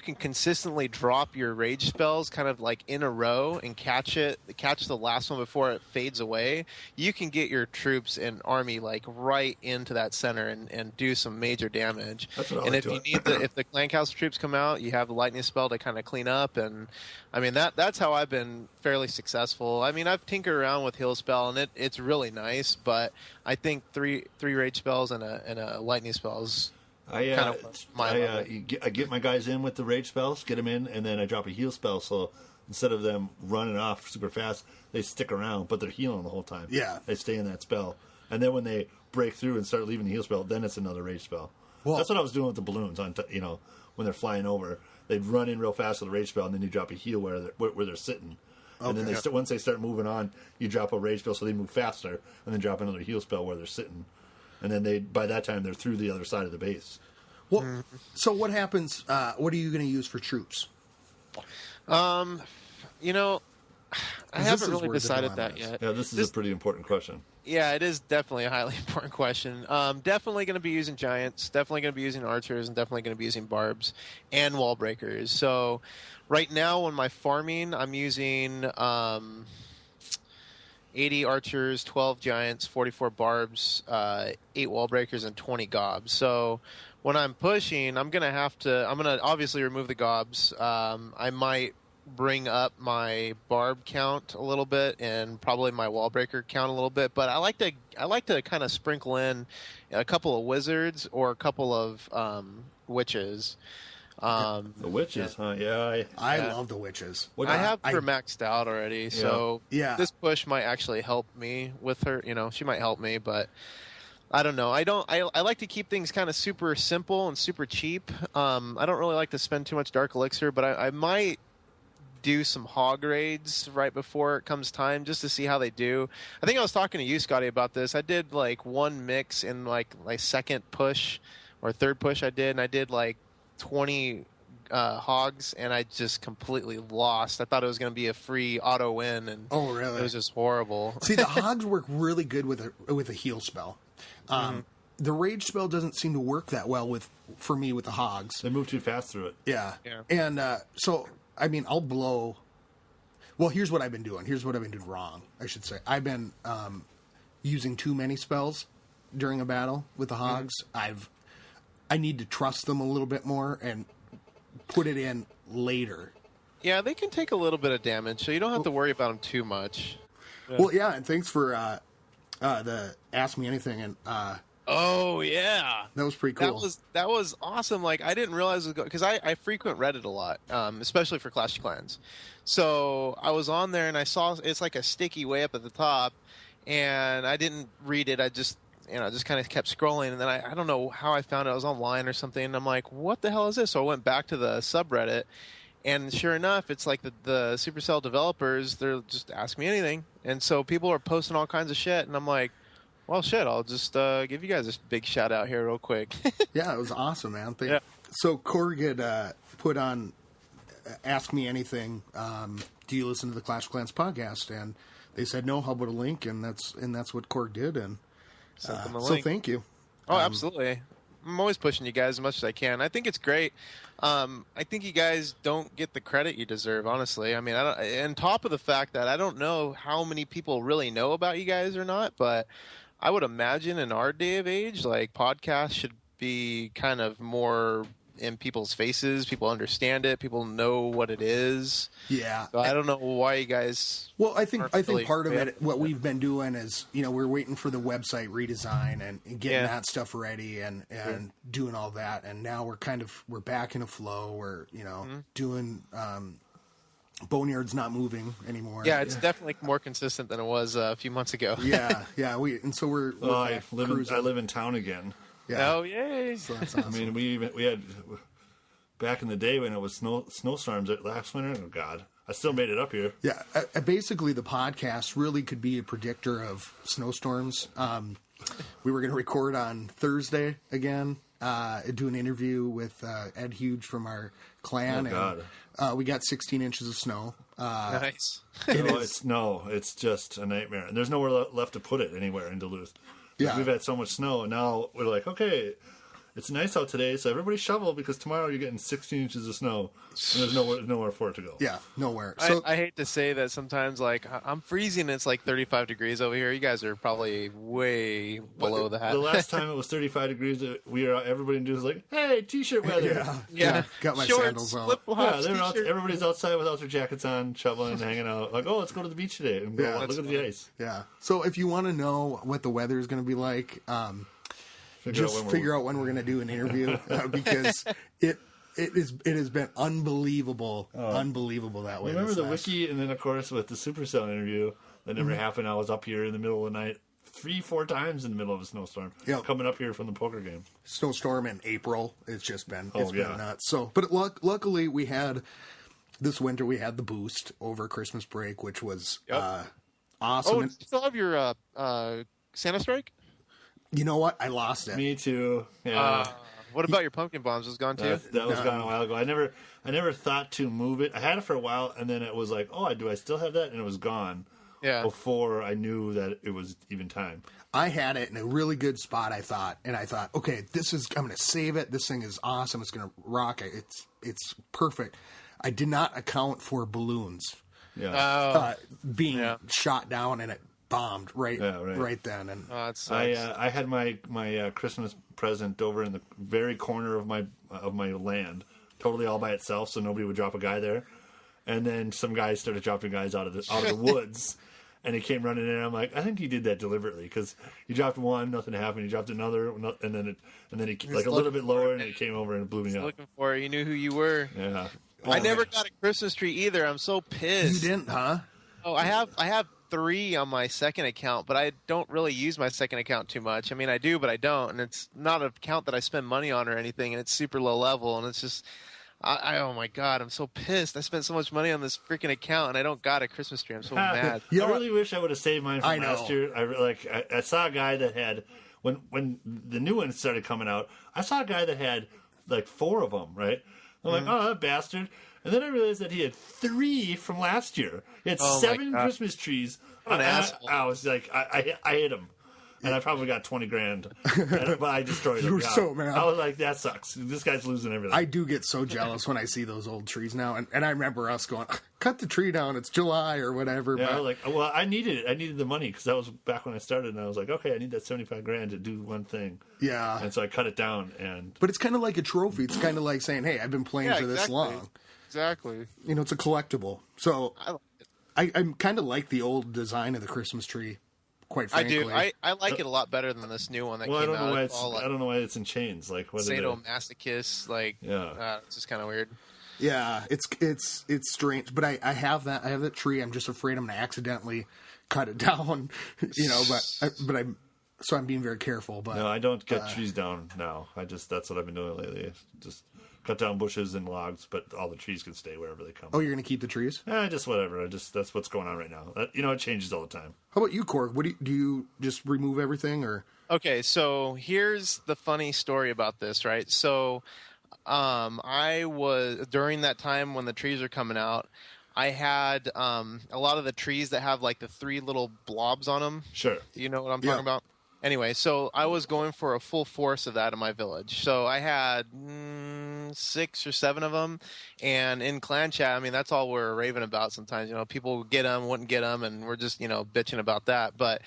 can consistently drop your rage spells kind of in a row and catch the last one before it fades away, you can get your troops and army right into that center and do some major damage. That's what I and like if you need if the clan castle troops come out, you have the lightning spell to kind of clean up, and I mean, that's how I've been fairly successful. I mean, I've tinkered around with heal spell, and it's really nice, but I think three rage spells and a lightning spell is kind of my level. I get my guys in with the rage spells, get them in, and then I drop a heal spell, so instead of them running off super fast, they stick around, but they're healing the whole time. Yeah. They stay in that spell. And then when they break through and start leaving the heal spell, then it's another rage spell. Well, that's what I was doing with the balloons on, when they're flying over. They'd run in real fast with a rage spell, and then you drop a heal where they're sitting. And then once they start moving on, you drop a rage spell so they move faster, and then drop another heal spell where they're sitting. And then by that time, they're through the other side of the base. Well, so what happens, what are you going to use for troops? You know, I haven't really decided that yet. Yeah, this is a pretty important question. Yeah, it is definitely a highly important question. Definitely going to be using giants, definitely going to be using archers, and definitely going to be using barbs and wall breakers. So right now when my farming, I'm using 80 archers, 12 giants, 44 barbs, 8 wall breakers, and 20 gobs. So when I'm pushing, I'm going to obviously remove the gobs. I might bring up my barb count a little bit and probably my wall breaker count a little bit, but I like to kind of sprinkle in a couple of wizards or a couple of witches. The witches, huh? Yeah, I love the witches. I have her maxed out already, so this push might actually help me with her. You know, she might help me, but I don't know. I like to keep things kind of super simple and super cheap. I don't really like to spend too much dark elixir, but I might do some hog raids right before it comes time just to see how they do. I think I was talking to you, Scotty, about this. I did like one mix in like my second push or third push I did, and I did like 20 hogs, and I just completely lost. I thought it was going to be a free auto win, and oh, really? It was just horrible. See, the hogs work really good with a heal spell. The rage spell doesn't seem to work that well for me with the hogs. They move too fast through it. Yeah. And so I mean, I'll blow. Well, here's what I've been doing. Here's what I've been doing wrong, I should say. I've been using too many spells during a battle with the hogs. I need to trust them a little bit more and put it in later. Yeah, they can take a little bit of damage, so you don't have to worry about them too much. Yeah. Well, yeah, and thanks for the Ask Me Anything, and oh yeah, that was pretty cool. That was awesome. Like, I didn't realize it because I frequent Reddit a lot, especially for Clash of Clans. So I was on there and I saw it's like a sticky way up at the top, and I didn't read it. I just kind of kept scrolling, and then I don't know how I found it. I was online or something, and I'm like, what the hell is this? So I went back to the subreddit, and sure enough, it's like the Supercell developers. They're just Ask Me Anything, and so people are posting all kinds of shit, and I'm like, well, shit, I'll just give you guys a big shout out here real quick. Yeah, it was awesome, man. So Korg had put on Ask Me Anything. Do you listen to the Clash of Clans podcast? And they said no. How about a link? And that's what Korg did. And so thank you. Oh, absolutely. I'm always pushing you guys as much as I can. I think it's great. I think you guys don't get the credit you deserve, honestly. I mean, on top of the fact that I don't know how many people really know about you guys or not, but I would imagine in our day of age, like, podcasts should be kind of more in people's faces. People understand it. People know what it is. Yeah. So I don't know why you guys. Well, I think part of it, what we've been doing is, we're waiting for the website redesign and getting that stuff ready and doing all that. And now we're back in a flow. We're doing. Boneyard's not moving anymore. Yeah, it's definitely more consistent than it was a few months ago. yeah. We're I live in town again. Yeah. Oh, yay! So that's awesome. I mean, we had back in the day when it was snowstorms last winter. Oh God, I still made it up here. Yeah, basically the podcast really could be a predictor of snowstorms. We were going to record on Thursday again, do an interview with Ed Huge from our clan. Oh God. And we got 16 inches of snow. Nice. It's just a nightmare, and there's nowhere left to put it anywhere in Duluth. Yeah, we've had so much snow, and now we're like, okay, it's nice out today, so everybody shovel because tomorrow you're getting 16 inches of snow, and there's nowhere for it to go. Yeah, nowhere. So I hate to say that sometimes, like, I'm freezing. It's like 35 degrees over here. You guys are probably way below that. The last time it was 35 degrees, everybody was like, "Hey, t-shirt weather." Yeah. Got my Shorts, sandals on. flip-flops, everybody's outside without their jackets on, shoveling, hanging out. Like, oh, let's go to the beach today and go look at the ice. Yeah. So if you want to know what the weather is going to be like, figure out when we're going to do an interview because it has been unbelievable that way. Remember the wiki, and then of course with the Supercell interview that never happened. I was up here in the middle of the night 3-4 times in the middle of a snowstorm. Yep. Coming up here from the poker game. Snowstorm in April. It's just been been nuts. So, but luckily we had this winter. We had the boost over Christmas break, which was awesome. Oh, you still have your Santa Strike? You know what? I lost it. Me too. Yeah. What about your pumpkin bombs? Was gone too? That was gone a while ago. I never thought to move it. I had it for a while, and then it was like, oh, do I still have that? And it was gone. Yeah. Before I knew that it was even time. I had it in a really good spot, I thought, okay, I'm going to save it. This thing is awesome. It's going to rock. It's perfect. I did not account for balloons. Yeah. Being shot down, and it bombed right then. And I had my Christmas present over in the very corner of my land, totally all by itself, so nobody would drop a guy there. And then some guys started dropping guys out of the woods, and he came running in. And I'm like, I think he did that deliberately because he dropped one, nothing happened. He dropped another, and then he like a little bit lower, and he came over and blew me up. Looking for it, you knew who you were. Yeah. I never got a Christmas tree either. I'm so pissed. You didn't, huh? Oh, I have 3 on my second account, but I don't really use my second account too much. I mean, I do, but I don't, and it's not an account that I spend money on or anything, and it's super low level, and it's just, oh my god, I'm so pissed. I spent so much money on this freaking account, and I don't got a Christmas tree. I'm so mad. I really wish I would have saved mine from last year. I saw a guy that had when the new one started coming out. I saw a guy that had like 4 of them. Right? I'm like, oh, that bastard. And then I realized that he had 3 from last year. He had 7 Christmas trees. I was like, I hit him. And I probably got 20 grand. But I destroyed him. You were so mad. I was like, that sucks. This guy's losing everything. I do get so jealous when I see those old trees now. And I remember us going, cut the tree down. It's July or whatever. Yeah, but I needed it. I needed the money because that was back when I started. And I was like, okay, I need that 75 grand to do one thing. Yeah. And so I cut it down. But it's kind of like a trophy. It's kind of like saying, hey, I've been playing for this long. Exactly. You know, it's a collectible. So I kind of like the old design of the Christmas tree. Quite frankly, I do. I like it a lot better than this new one that came out. I don't know why it's in chains. Like what sadomasochist. Like, it's just kind of weird. Yeah, it's strange. But I have that. I have that tree. I'm just afraid I'm going to accidentally cut it down. You know, so I'm being very careful. But no, I don't cut trees down now. That's what I've been doing lately. Just cut down bushes and logs, but all the trees can stay wherever they come. Oh, you're going to keep the trees? Just whatever. That's what's going on right now. It changes all the time. How about you, Korg? Do you just remove everything, or? Okay, so here's the funny story about this, right? So, I was during that time when the trees are coming out. I had a lot of the trees that have like the 3 little blobs on them. Sure. You know what I'm talking about? Anyway, so I was going for a full force of that in my village. So I had 6 or 7 of them. And in clan chat, I mean, that's all we're raving about sometimes. You know, people would get them, wouldn't get them, and we're just, bitching about that. But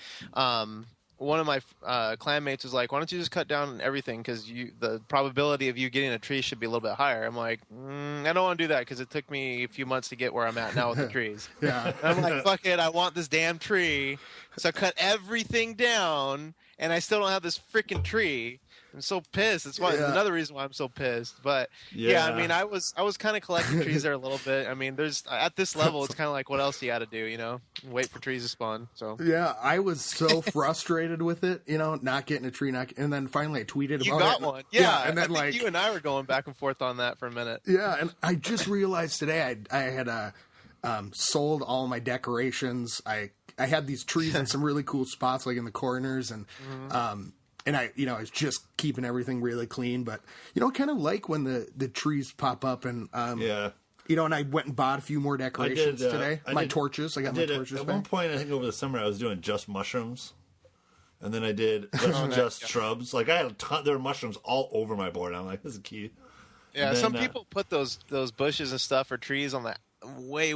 one of my clanmates was like, why don't you just cut down everything? Because the probability of you getting a tree should be a little bit higher. I'm like, I don't want to do that because it took me a few months to get where I'm at now with the trees. Yeah. And I'm like, fuck it, I want this damn tree. So I cut everything down, and I still don't have this freaking tree. I'm so pissed. That's why another reason why I'm so pissed. But I mean, I was kind of collecting trees there a little bit. I mean, there's at this level, it's kind of like, what else do you got to do? Wait for trees to spawn. So I was so frustrated with it, not getting a tree, and then finally I tweeted about it. You got one, and then I think you and I were going back and forth on that for a minute. Yeah, and I just realized today I had sold all my decorations. I had these trees in some really cool spots, like in the corners, and and I was just keeping everything really clean. But kind of like when the trees pop up, and and I went and bought a few more decorations today. Torches. I got my torches. At one point, I think over the summer, I was doing just mushrooms. And then I did just shrubs. Like I had a ton. There were mushrooms all over my board. I'm like, this is key. Yeah, then, some people put those bushes and stuff or trees on the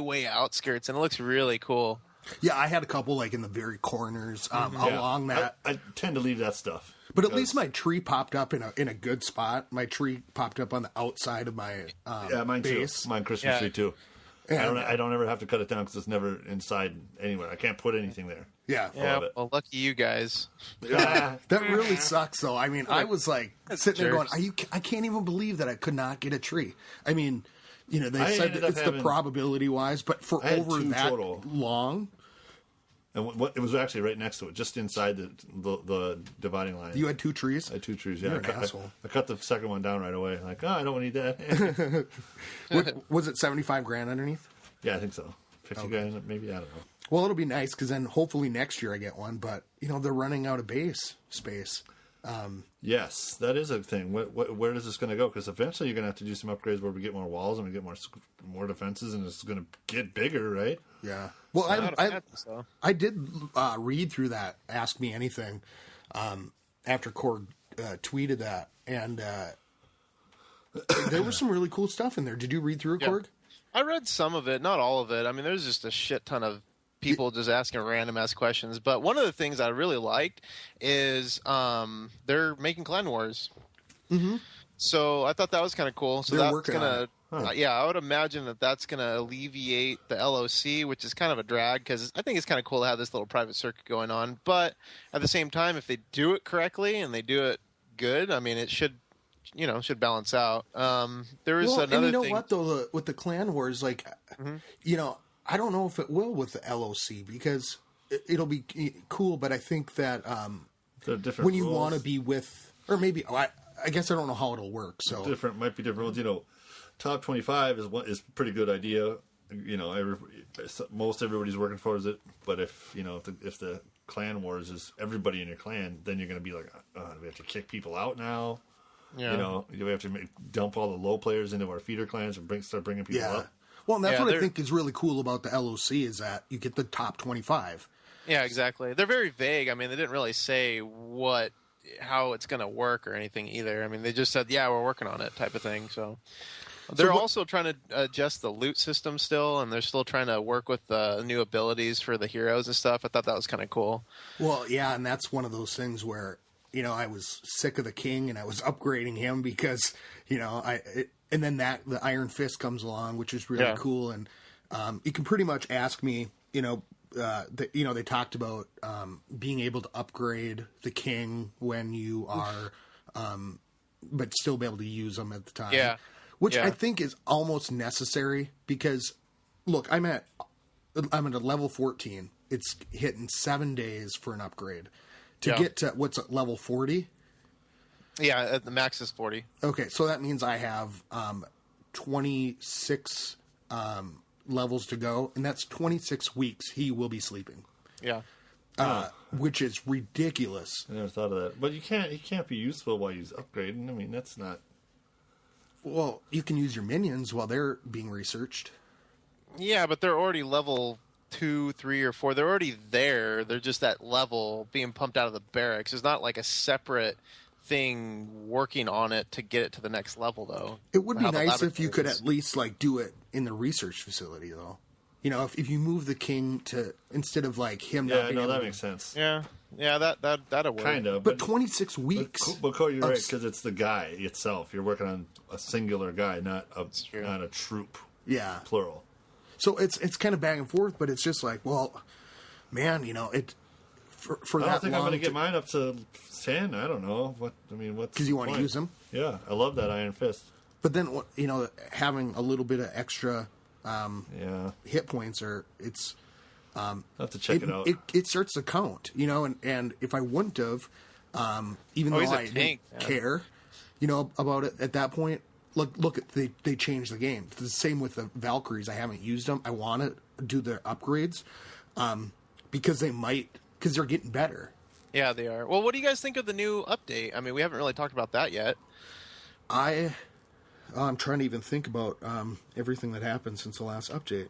way outskirts, and it looks really cool. Yeah, I had a couple like in the very corners along that. I tend to leave that stuff. But at least my tree popped up in a good spot. My tree popped up on the outside of my mine base. too. Mine Christmas tree too. And, I don't ever have to cut it down because it's never inside anywhere. I can't put anything there. Yeah. Well, lucky you guys. That really sucks, though. I mean, I was like sitting there going, I can't even believe that I could not get a tree. I mean, they said that it's the probability wise, but for over that total. Long. And it was actually right next to it, just inside the dividing line. You had 2 trees? I had 2 trees, yeah. You're an asshole. I cut the second one down right away. Like, I don't need that. Was it $75,000 underneath? Yeah, I think so. 50 grand, maybe, I don't know. Well, it'll be nice because then hopefully next year I get one. But they're running out of base space. Yes, that is a thing. Where is this going to go? Because eventually you're going to have to do some upgrades where we get more walls and we get more defenses, and it's going to get bigger, right? Yeah. Well, I did read through that Ask Me Anything after Korg tweeted that, and there was some really cool stuff in there. Did you read through it, Korg? I read some of it, not all of it. I mean, there's just a shit ton of people just asking random-ass questions. But one of the things I really liked is they're making Clan Wars. Mm-hmm. So I thought that was kind of cool. So that's going to... I would imagine that's going to alleviate the LOC, which is kind of a drag, because I think it's kind of cool to have this little private circuit going on. But at the same time, if they do it correctly and they do it good, I mean, it should balance out. There is another thing. What though, with the Clan Wars, like, I don't know if it will with the LOC because it'll be cool, but I think that when you want to be with, or maybe I guess I don't know how it'll work. So might be different ones. Top 25 is a pretty good idea. Most everybody's working towards it. But if the Clan Wars is everybody in your clan, then you're going to be like, do we have to kick people out now? Yeah. We have to dump all the low players into our feeder clans and start bringing people up. Well, and that's what I think is really cool about the LOC is that you get the top 25. Yeah, exactly. They're very vague. I mean, they didn't really say how it's going to work or anything either. I mean, they just said, we're working on it type of thing. So they're also trying to adjust the loot system still, and they're still trying to work with the new abilities for the heroes and stuff. I thought that was kind of cool. Well, yeah, and that's one of those things where, I was sick of the king and I was upgrading him because, and then the Iron Fist comes along, which is really cool. And you can pretty much ask me, they talked about being able to upgrade the king when you are, but still be able to use them at the time. Yeah. Which I think is almost necessary because, look, I'm at a level 14. It's hitting 7 days for an upgrade. To get to, what's at level 40? Yeah, the max is 40. Okay, so that means I have 26 levels to go, and that's 26 weeks he will be sleeping. Yeah. Which is ridiculous. I never thought of that. But he can't be useful while he's upgrading. I mean, that's not... Well, you can use your minions while they're being researched. Yeah, but they're already level 2, 3, or 4. They're already there. They're just that level being pumped out of the barracks. It's not like a separate thing working on it to get it to the next level, though. It would be nice if you could at least do it in the research facility, though. If you move the king to instead of him. Yeah, no, that makes sense. Yeah, that'll work. Kind of, but 26 weeks. But Cole, you're right because it's the guy itself. You're working on a singular guy, not a troop. Yeah, plural. So it's kind of back and forth, but it's just for I don't think I'm going to get mine up to 10. I don't know what's because you want to use them. Yeah, I love that Iron Fist. But then having a little bit of extra hit points it's I'll have to check it out. It starts to count, and if I wouldn't have, even though I didn't care, about it at that point. Look at they changed the game. It's the same with the Valkyries. I haven't used them. I want to do their upgrades because they're getting better. Yeah, they are. Well, what do you guys think of the new update? I mean, we haven't really talked about that yet. I'm trying to even think about everything that happened since the last update.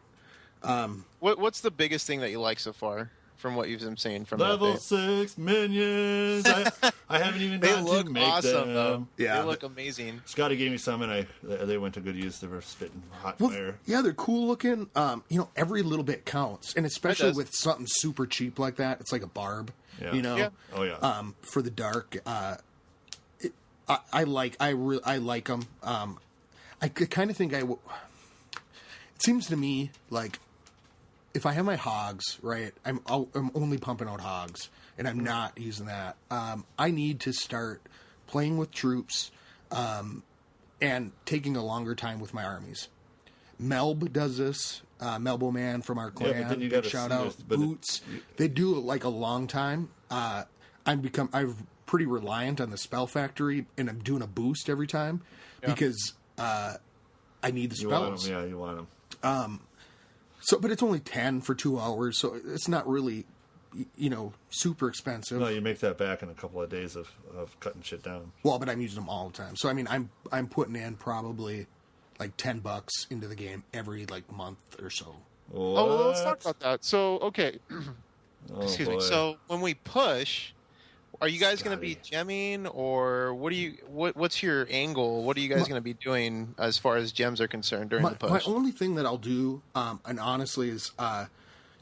What's the biggest thing that you like so far from what you've been saying from level that 6 minions. I haven't even They gotten look to make awesome, them. though. Yeah, they look amazing. Scotty gave me some, and they went to good use. They were spitting hot Well, fire. yeah, they're cool looking. Every little bit counts, and especially with something super cheap like that, it's like a barb. Yeah. Yeah. Oh yeah. For the dark, I like them. I kind of think it seems to me like if I have my hogs, right, I'm only pumping out hogs, and I'm not using that. I need to start playing with troops, and taking a longer time with my armies. Melb does this. Melbo Man from our clan. but then you big gotta shout see out. this, but Boots. They do it like a long time. I'm pretty reliant on the spell factory, and I'm doing a boost every time because I need the You want spells. them, yeah, you want them. So, but it's only 10 for 2 hours, so it's not really, super expensive. No, you make that back in a couple of days of cutting shit down. Well, but I'm using them all the time. So I mean, I'm putting in probably like $10 into the game every like month or so. What? Oh, well, let's talk about that. So, okay, Oh, excuse me. boy. So when we push, are you guys going to be Scotty. gemming, or what's your angle? What are you guys going to be doing as far as gems are concerned during the My push? only thing that I'll do, and honestly, is I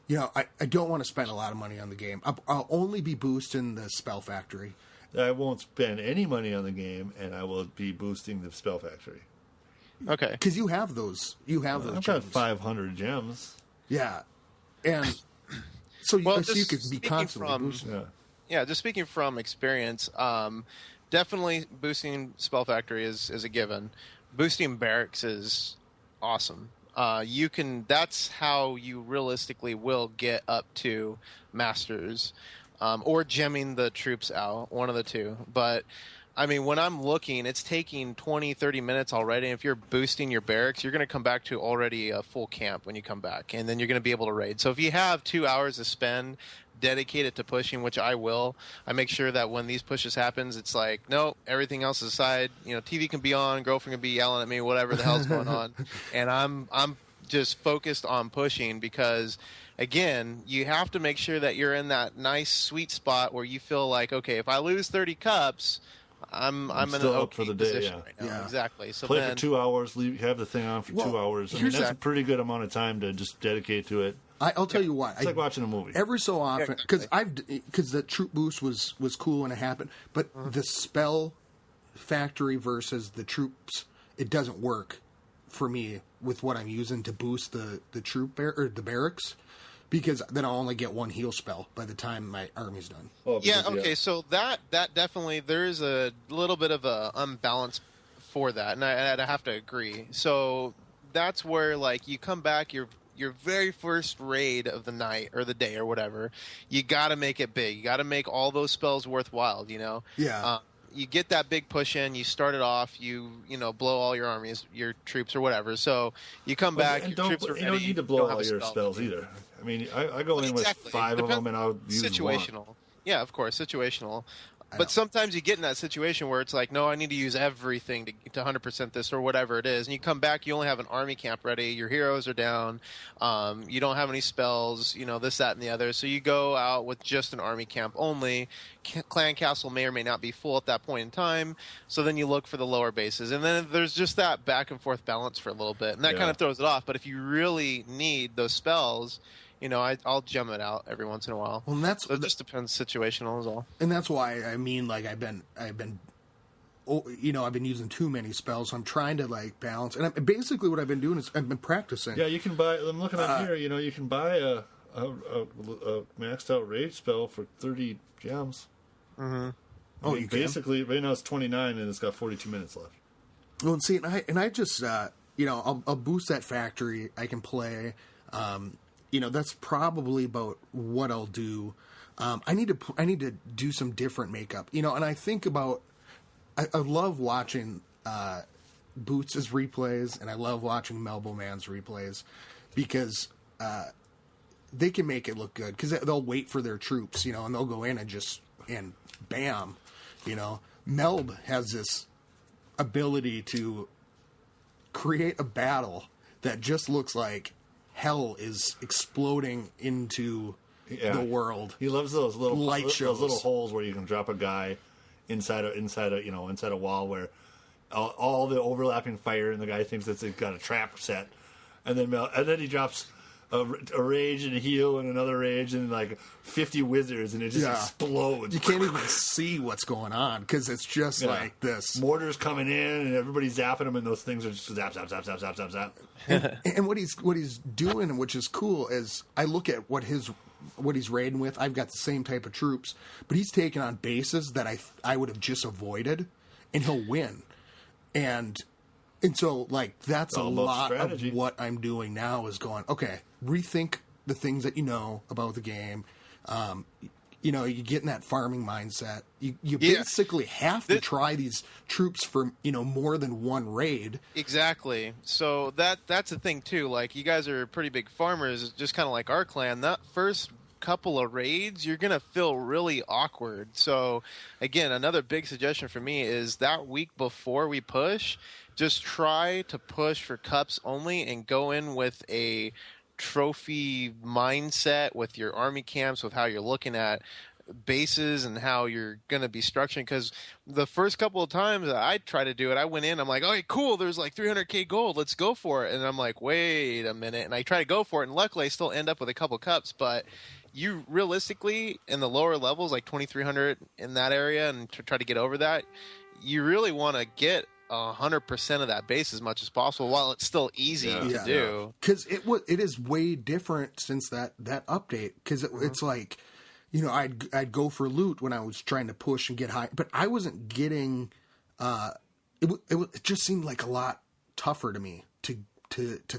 don't want to spend a lot of money on the game. I'll only be boosting the spell factory. I won't spend any money on the game, and I will be boosting the spell factory. Okay. Because you have those. I've I've got 500 gems. Yeah, and so you Well, so you could be speaking constantly from- boosting. Yeah. Yeah, just speaking from experience, definitely boosting Spell Factory is a given. Boosting Barracks is awesome. That's how you realistically will get up to Masters, or gemming the troops out, one of the two. But I mean, when I'm looking, it's taking 20, 30 minutes already. And if you're boosting your barracks, you're going to come back to already a full camp when you come back. And then you're going to be able to raid. So if you have 2 hours to spend dedicated to pushing, which I will, I make sure that when these pushes happens, it's like, no, everything else aside. TV can be on, girlfriend can be yelling at me, whatever the hell's going on. And I'm just focused on pushing because, again, you have to make sure that you're in that nice sweet spot where you feel like, okay, if I lose 30 cups, I'm in an still up okay for the day, position yeah. right now. Yeah. Exactly. So Play then, for 2 hours, have the thing on for 2 hours. I mean, here's that's a that. pretty good amount of time to just dedicate to it. I'll tell you what. It's like watching a movie. Every so often, Yeah, because the troop boost was cool when it happened, but the spell factory versus the troops, it doesn't work for me with what I'm using to boost the the barracks, because then I'll only get one heal spell by the time my army's done. Oh, yeah, because, okay. So that definitely, there is a little bit of a unbalance for that, and I have to agree. So that's where, like, you come back, your very first raid of the night or the day or whatever, you got to make it big. You got to make all those spells worthwhile. Yeah. You get that big push in, you start it off, you blow all your armies, your troops or whatever. So you come back, and your troops are ready. you don't need to you blow don't have all a your spell. spells either. I mean, I go in with Exactly. 5 of them, and I'll use situational. one. Yeah, of course, situational. know. But sometimes you get in that situation where it's like, no, I need to use everything to 100% this or whatever it is. And you come back, you only have an army camp ready. Your heroes are down. You don't have any spells, this, that, and the other. So you go out with just an army camp only. Clan Castle may or may not be full at that point in time. So then you look for the lower bases. And then there's just that back and forth balance for a little bit. And that kind of throws it off. But if you really need those spells, I'll gem it out every once in a while. Well, and So it just depends situational is all. and that's why I mean, like, I've been using too many spells. So I'm trying to like balance, and basically what I've been doing is I've been practicing. Yeah, you can buy. I'm looking up here. You can buy a maxed out rage spell for 30 gems. Mm-hmm. Oh, you can? Basically, right now it's 29, and it's got 42 minutes left. Well, and see, and I just I'll boost that factory. I can play. That's probably about what I'll do. I need to do some different makeup. And I think about. I love watching Boots' replays, and I love watching Melbo Man's replays because they can make it look good because they'll wait for their troops, and they'll go in and bam, Melb has this ability to create a battle that just looks like hell is exploding into the world. He loves those little light shows. those little holes where you can drop a guy inside a wall where all the overlapping fire, and the guy thinks it's got a trap set, and then he drops a rage and a heal and another rage and like 50 wizards, and it just explodes. You can't even see what's going on because it's just like this. Mortars coming in and everybody's zapping them, and those things are just zap, zap, zap, zap, zap, zap, zap. And what he's doing, which is cool, is I look at what he's raiding with. I've got the same type of troops, but he's taking on bases that I would have just avoided, and he'll win. And so, like, that's a lot strategy. Of what I'm doing now is going, okay, rethink the things that you know about the game. You get in that farming mindset. You basically have to try these troops for, more than one raid. Exactly. So that's the thing, too. Like, you guys are pretty big farmers, just kind of like our clan. That first couple of raids, you're going to feel really awkward. So, again, another big suggestion for me is that week before we push, just try to push for cups only and go in with a trophy mindset with your army camps, with how you're looking at bases and how you're going to be structuring. Because the first couple of times I tried to do it, I went in, I'm like, okay, cool, there's like 300k gold, let's go for it. And I'm like, wait a minute. And I try to go for it, and luckily I still end up with a couple cups. But you realistically, in the lower levels, like 2300 in that area, and to try to get over that, you really want to get 100% of that base as much as possible while it's still easy to do. Because it is way different since that update. Because it's like, I'd go for loot when I was trying to push and get high, but I wasn't getting. It just seemed like a lot tougher to me to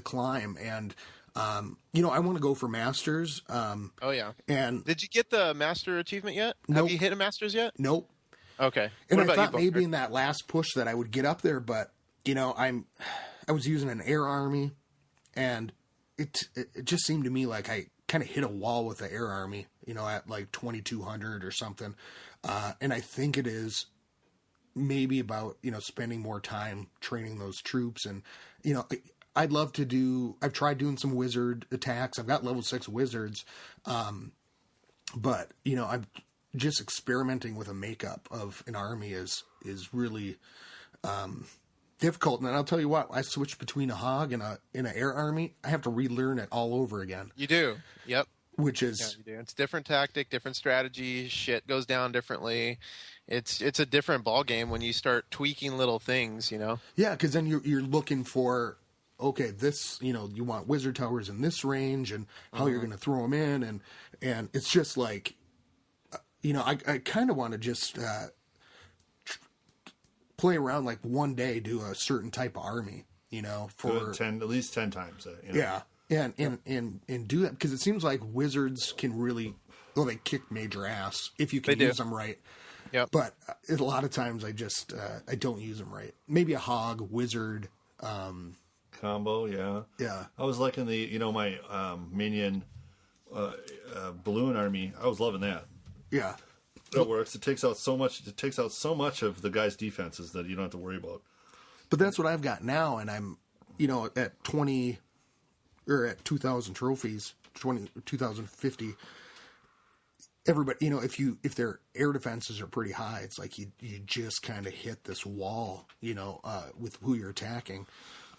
climb, and I want to go for masters. Oh yeah. And did you get the master achievement yet? Nope. Have you hit a masters yet? Nope. Okay. And I thought maybe in that last push that I would get up there, but I was using an air army, and it just seemed to me like I kind of hit a wall with the air army, at like 2200 or something. And I think it is maybe about, spending more time training those troops. And, I'd love to I've tried doing some wizard attacks. I've got level 6 wizards. But, I'm just experimenting with a makeup of an army is really difficult. And I'll tell you what, I switched between a hog and an air army. I have to relearn it all over again. You do. Yep. Which is, you do. It's different tactic, different strategy. Shit goes down differently. It's a different ball game when you start tweaking little things. Yeah, because then you're looking for, okay, this, you want wizard towers in this range, and how you're going to throw them in, and it's just like, I kind of want to just play around, like one day do a certain type of army, for at least 10 times. Yeah, and do that, because it seems like wizards can really, they kick major ass if you can use them right. Yep. But a lot of times I just I don't use them right. Maybe a hog, wizard, combo. Yeah. I was liking the my minion balloon army. I was loving that. Yeah. It works. It takes out so much. It takes out so much of the guy's defenses that you don't have to worry about. But that's what I've got now, and I'm, at 20 or at 2,000 trophies, 2,050. Everybody, if their air defenses are pretty high, it's like you just kind of hit this wall, with who you're attacking.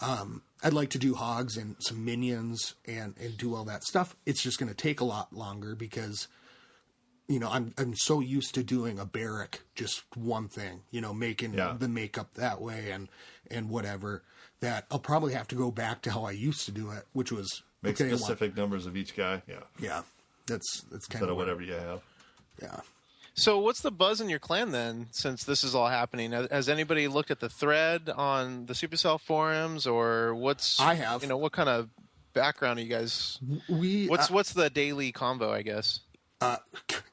I'd like to do hogs and some minions and do all that stuff. It's just going to take a lot longer because, I'm so used to doing a barrack, just one thing, making the makeup that way and whatever, that I'll probably have to go back to how I used to do it, which was make specific numbers of each guy. Yeah. Yeah. That's kind instead of whatever you have. Yeah. So what's the buzz in your clan then, since this is all happening? Has anybody looked at the thread on the Supercell forums, or I have. What kind of background are you guys? What's the daily combo, I guess?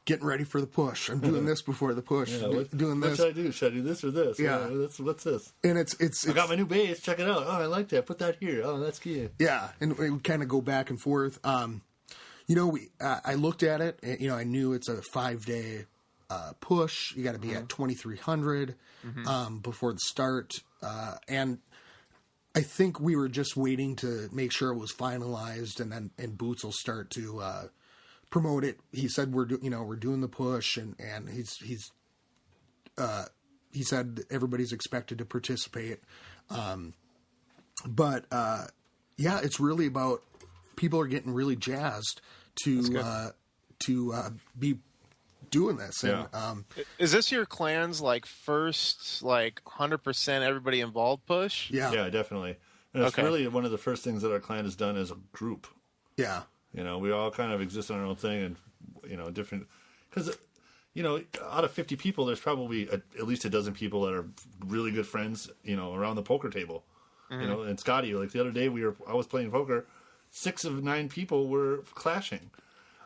Getting ready for the push. I'm doing this before the push. Yeah, doing this. What should I do? Should I do this or this? Yeah. What's this? And it's I got my new base. Check it out. Oh, I like that. Put that here. Oh, that's cute. Yeah, and we kind of go back and forth. I looked at it. And, I knew it's a 5-day push. You got to be at 2,300 before the start, and I think we were just waiting to make sure it was finalized, and Boots will start to promote it. He said we're doing the push, and he said everybody's expected to participate. But it's really about people are getting really jazzed to be doing this. Yeah. And, is this your clan's like first 100% everybody involved push? Yeah, definitely. And it's really one of the first things that our clan has done as a group. Yeah. We all kind of exist on our own thing, and different because. Out of 50 people, there's probably at least a dozen people that are really good friends, around the poker table. Mm-hmm. And Scotty, like the other day I was playing poker, 6 of 9 people were clashing.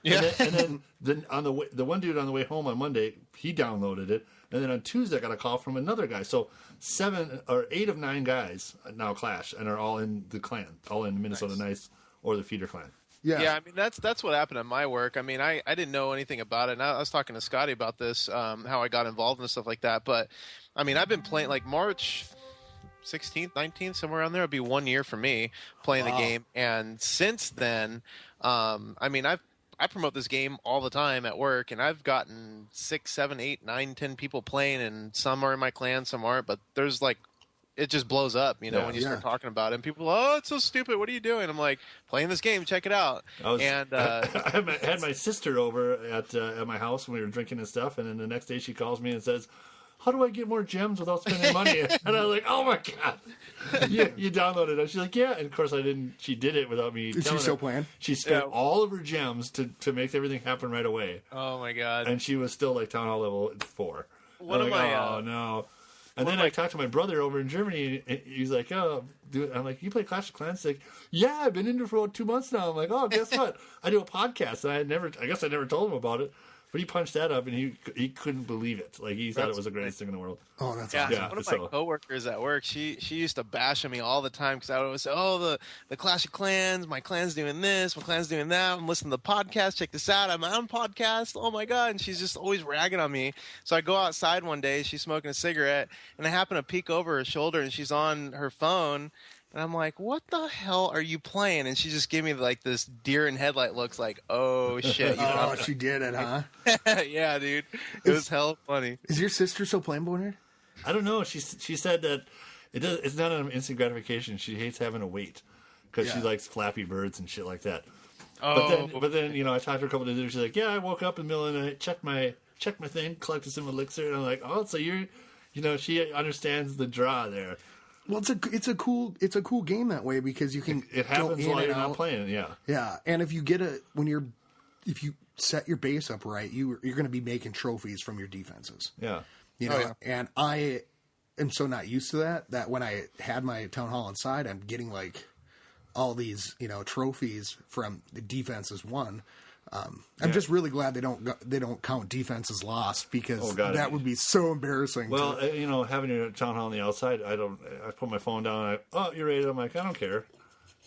Yeah. And then on the one dude on the way home on Monday, he downloaded it. And then on Tuesday, I got a call from another guy. So 7 or 8 of 9 guys now clash and are all in the clan, all in Minnesota Nice or the feeder clan. Yeah, I mean that's what happened at my work. I mean, I didn't know anything about it. And I was talking to Scotty about this, how I got involved and stuff like that. But I mean, I've been playing like March 16th, 19th, somewhere around there. It'll be 1 year for me playing the game. And since then, I mean, I promote this game all the time at work, and I've gotten 6, 7, 8, 9, 10 people playing, and some are in my clan, some aren't. But there's it just blows up, when you start talking about it. And people are, oh, it's so stupid. What are you doing? I'm like, playing this game. Check it out. I had my sister over at my house when we were drinking and stuff. And then the next day she calls me and says, how do I get more gems without spending money? And I was like, oh, my God. You downloaded it. She's like, yeah. And, of course, I didn't. She did it without me telling her. Is she still playing? She spent all of her gems to make everything happen right away. Oh, my God. And she was still, Town Hall level 4. What am I... Oh, no. And then I talked to my brother over in Germany, and he's like, oh, dude. I'm like, you play Clash of Clans? He's like, yeah, I've been in there for about 2 months now. I'm like, oh, guess what? I do a podcast. And I guess I never told him about it. But he punched that up, and he couldn't believe it. He thought it was the greatest thing in the world. Oh, that's awesome. Yeah, one of my coworkers at work, she used to bash on me all the time because I would always say, oh, the Clash of Clans, my clan's doing this, my clan's doing that. I'm listening to the podcast. Check this out. I'm on podcast. Oh, my God. And she's just always ragging on me. So I go outside one day. She's smoking a cigarette, and I happen to peek over her shoulder, and she's on her phone. And I'm like, what the hell are you playing? And she just gave me this deer in headlight looks like, oh, shit. Oh, she did it, huh? Yeah, dude. It was hell funny. Is your sister still playing Bonehead? I don't know. She said that it's not an instant gratification. She hates having to wait because she likes Flappy Birds and shit like that. Oh. But then I talked to her a couple of days. She's like, yeah, I woke up in the middle of the night, checked my thing, collected some elixir. And I'm like, oh, so she understands the draw there. Well, it's a cool game that way because you can. It happens while you're not playing. Yeah. Yeah, and if you if you set your base up right, you're going to be making trophies from your defenses. Yeah. And I am so not used to that when I had my town hall inside, I'm getting all these trophies from the defenses won. I'm just really glad they don't count defenses lost because that would be so embarrassing. Well, having your town hall on the outside, I put my phone down. You're rated. I'm like, I don't care.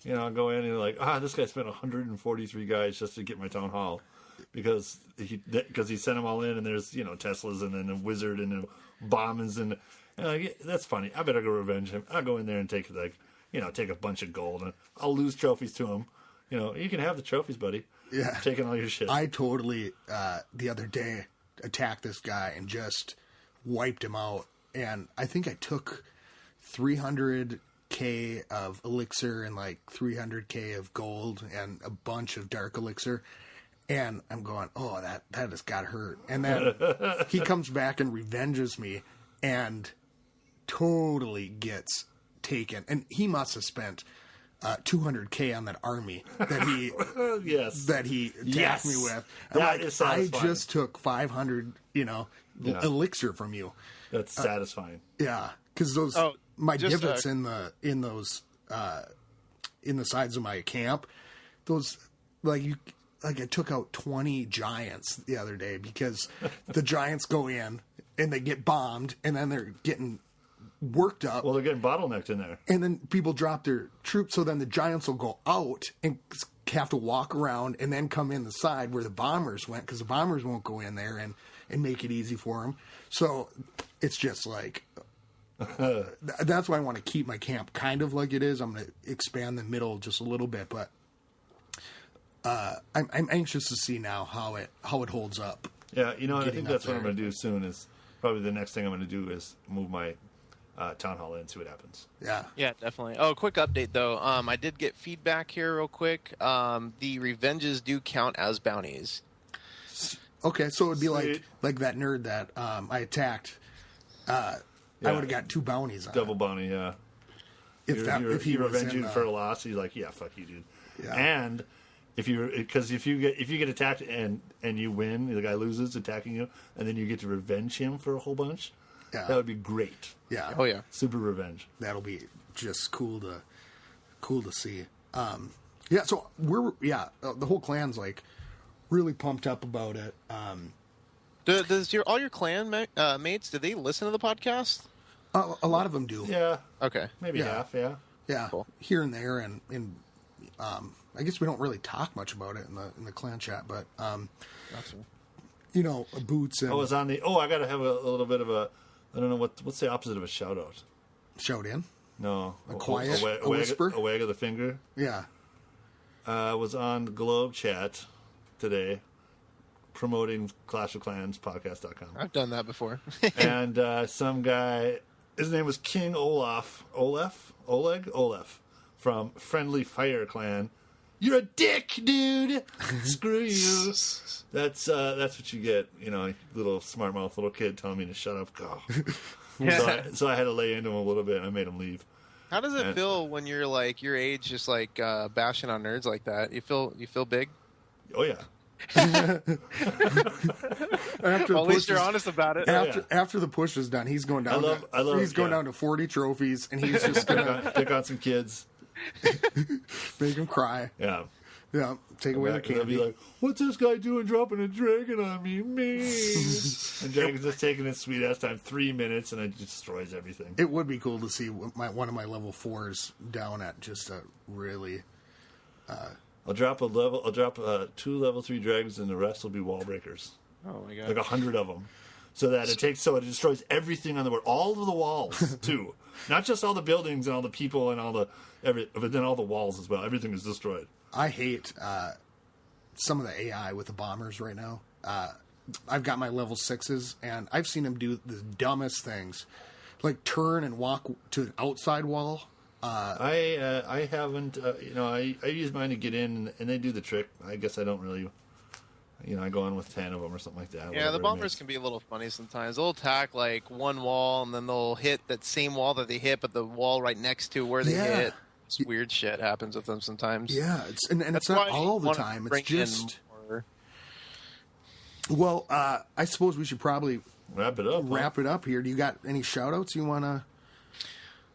I'll go in and this guy spent 143 guys just to get my town hall because he sent them all in, and there's Teslas and then a wizard and a bombs and that's funny. I better go revenge him. I'll go in there and take take a bunch of gold and I'll lose trophies to him. You can have the trophies, buddy. Yeah. Taking all your shit. I totally, the other day, attacked this guy and just wiped him out. And I think I took 300K of elixir and 300K of gold and a bunch of dark elixir. And I'm going, oh, that has got to hurt. And then he comes back and revenges me and totally gets taken. And he must have spent 200K on that army that he that he attacked me with. I just took 500 elixir from you. That's satisfying. Yeah, because those my divots in the sides of my camp, those I took out 20 giants the other day because the giants go in and they get bombed and then they're getting worked up. Well, they're getting bottlenecked in there. And then people drop their troops, so then the giants will go out and have to walk around and then come in the side where the bombers went, because the bombers won't go in there and make it easy for them. So it's just that's why I want to keep my camp kind of like it is. I'm going to expand the middle just a little bit, but I'm anxious to see now how it holds up. Yeah, I think Getting that's up what I'm there. going to do soon. Is probably the next thing I'm going to do is move my town hall in and see what happens. Yeah. Yeah, definitely. Oh, quick update though. I did get feedback here real quick. The revenges do count as bounties. Okay, so it would be Sweet. like that nerd that I attacked. I would have got 2 bounties on Double it. bounty, yeah. If he was revenge in you the- for a loss, he's like, yeah, fuck you, dude. Yeah. And if you get attacked and you win, the guy loses attacking you, and then you get to revenge him for a whole bunch, Yeah. that would be great. Yeah. Oh yeah. Super revenge. That'll be just cool to see. Yeah, so the whole clan's like really pumped up about it. Does all your clan mates, do they listen to the podcast? A lot of them do. Yeah, Okay. maybe Yeah. half. Yeah. Yeah, Cool. here and there, and I guess we don't really talk much about it in the clan chat, but Gotcha. Boots and I was on the. Oh, I got to have a little bit of a. I don't know what's the opposite of a shout out. shout in. No, quiet? a A whisper? a wag of the finger. Yeah, I was on the Globe chat today, promoting Clash of Clans podcast.com. I've done that before. And some guy, his name was King Oleg from Friendly Fire Clan. You're a dick, dude. Screw you. That's what you get, little smart mouth little kid telling me to shut up. Go. So I had to lay into him a little bit and I made him leave. How does it And- feel when you're like your age, just like bashing on nerds like that? You feel big? Oh yeah. after the Well, at least push you're is- honest about it. After the push is done, he's going down. I love- he's going yeah. down to 40 trophies, and he's just gonna Pick on some kids. make him cry. Yeah. Yeah, take away the Back, and they'll candy. be like, "What's this guy doing, dropping a dragon on me, me?" And Dragon's just taking his sweet ass time, 3 minutes, and it destroys everything. It would be cool to see one of my level 4s down at just a really. I'll drop 2 level 3 dragons, and the rest will be wall breakers, Oh my god. like 100 of them, so that it destroys everything on the board, all of the walls too, not just all the buildings and all the people and but then all the walls as well. Everything is destroyed. I hate some of the AI with the bombers right now. I've got my level 6s, and I've seen them do the dumbest things, like turn and walk to an outside wall. I haven't, I use mine to get in, and they do the trick. I guess I don't really, I go on with 10 of them or something like that. Yeah, whatever the it bombers makes. can be a little funny sometimes. They'll attack like one wall, and then they'll hit that same wall that they hit, but the wall right next to where they Yeah. hit. It's weird shit happens with them sometimes. Yeah, and That's it's not why all you the wanna time. It's bring in just more- well. I suppose we should probably Wrap it up. huh? wrap it up here. Do you got any shout outs you want to?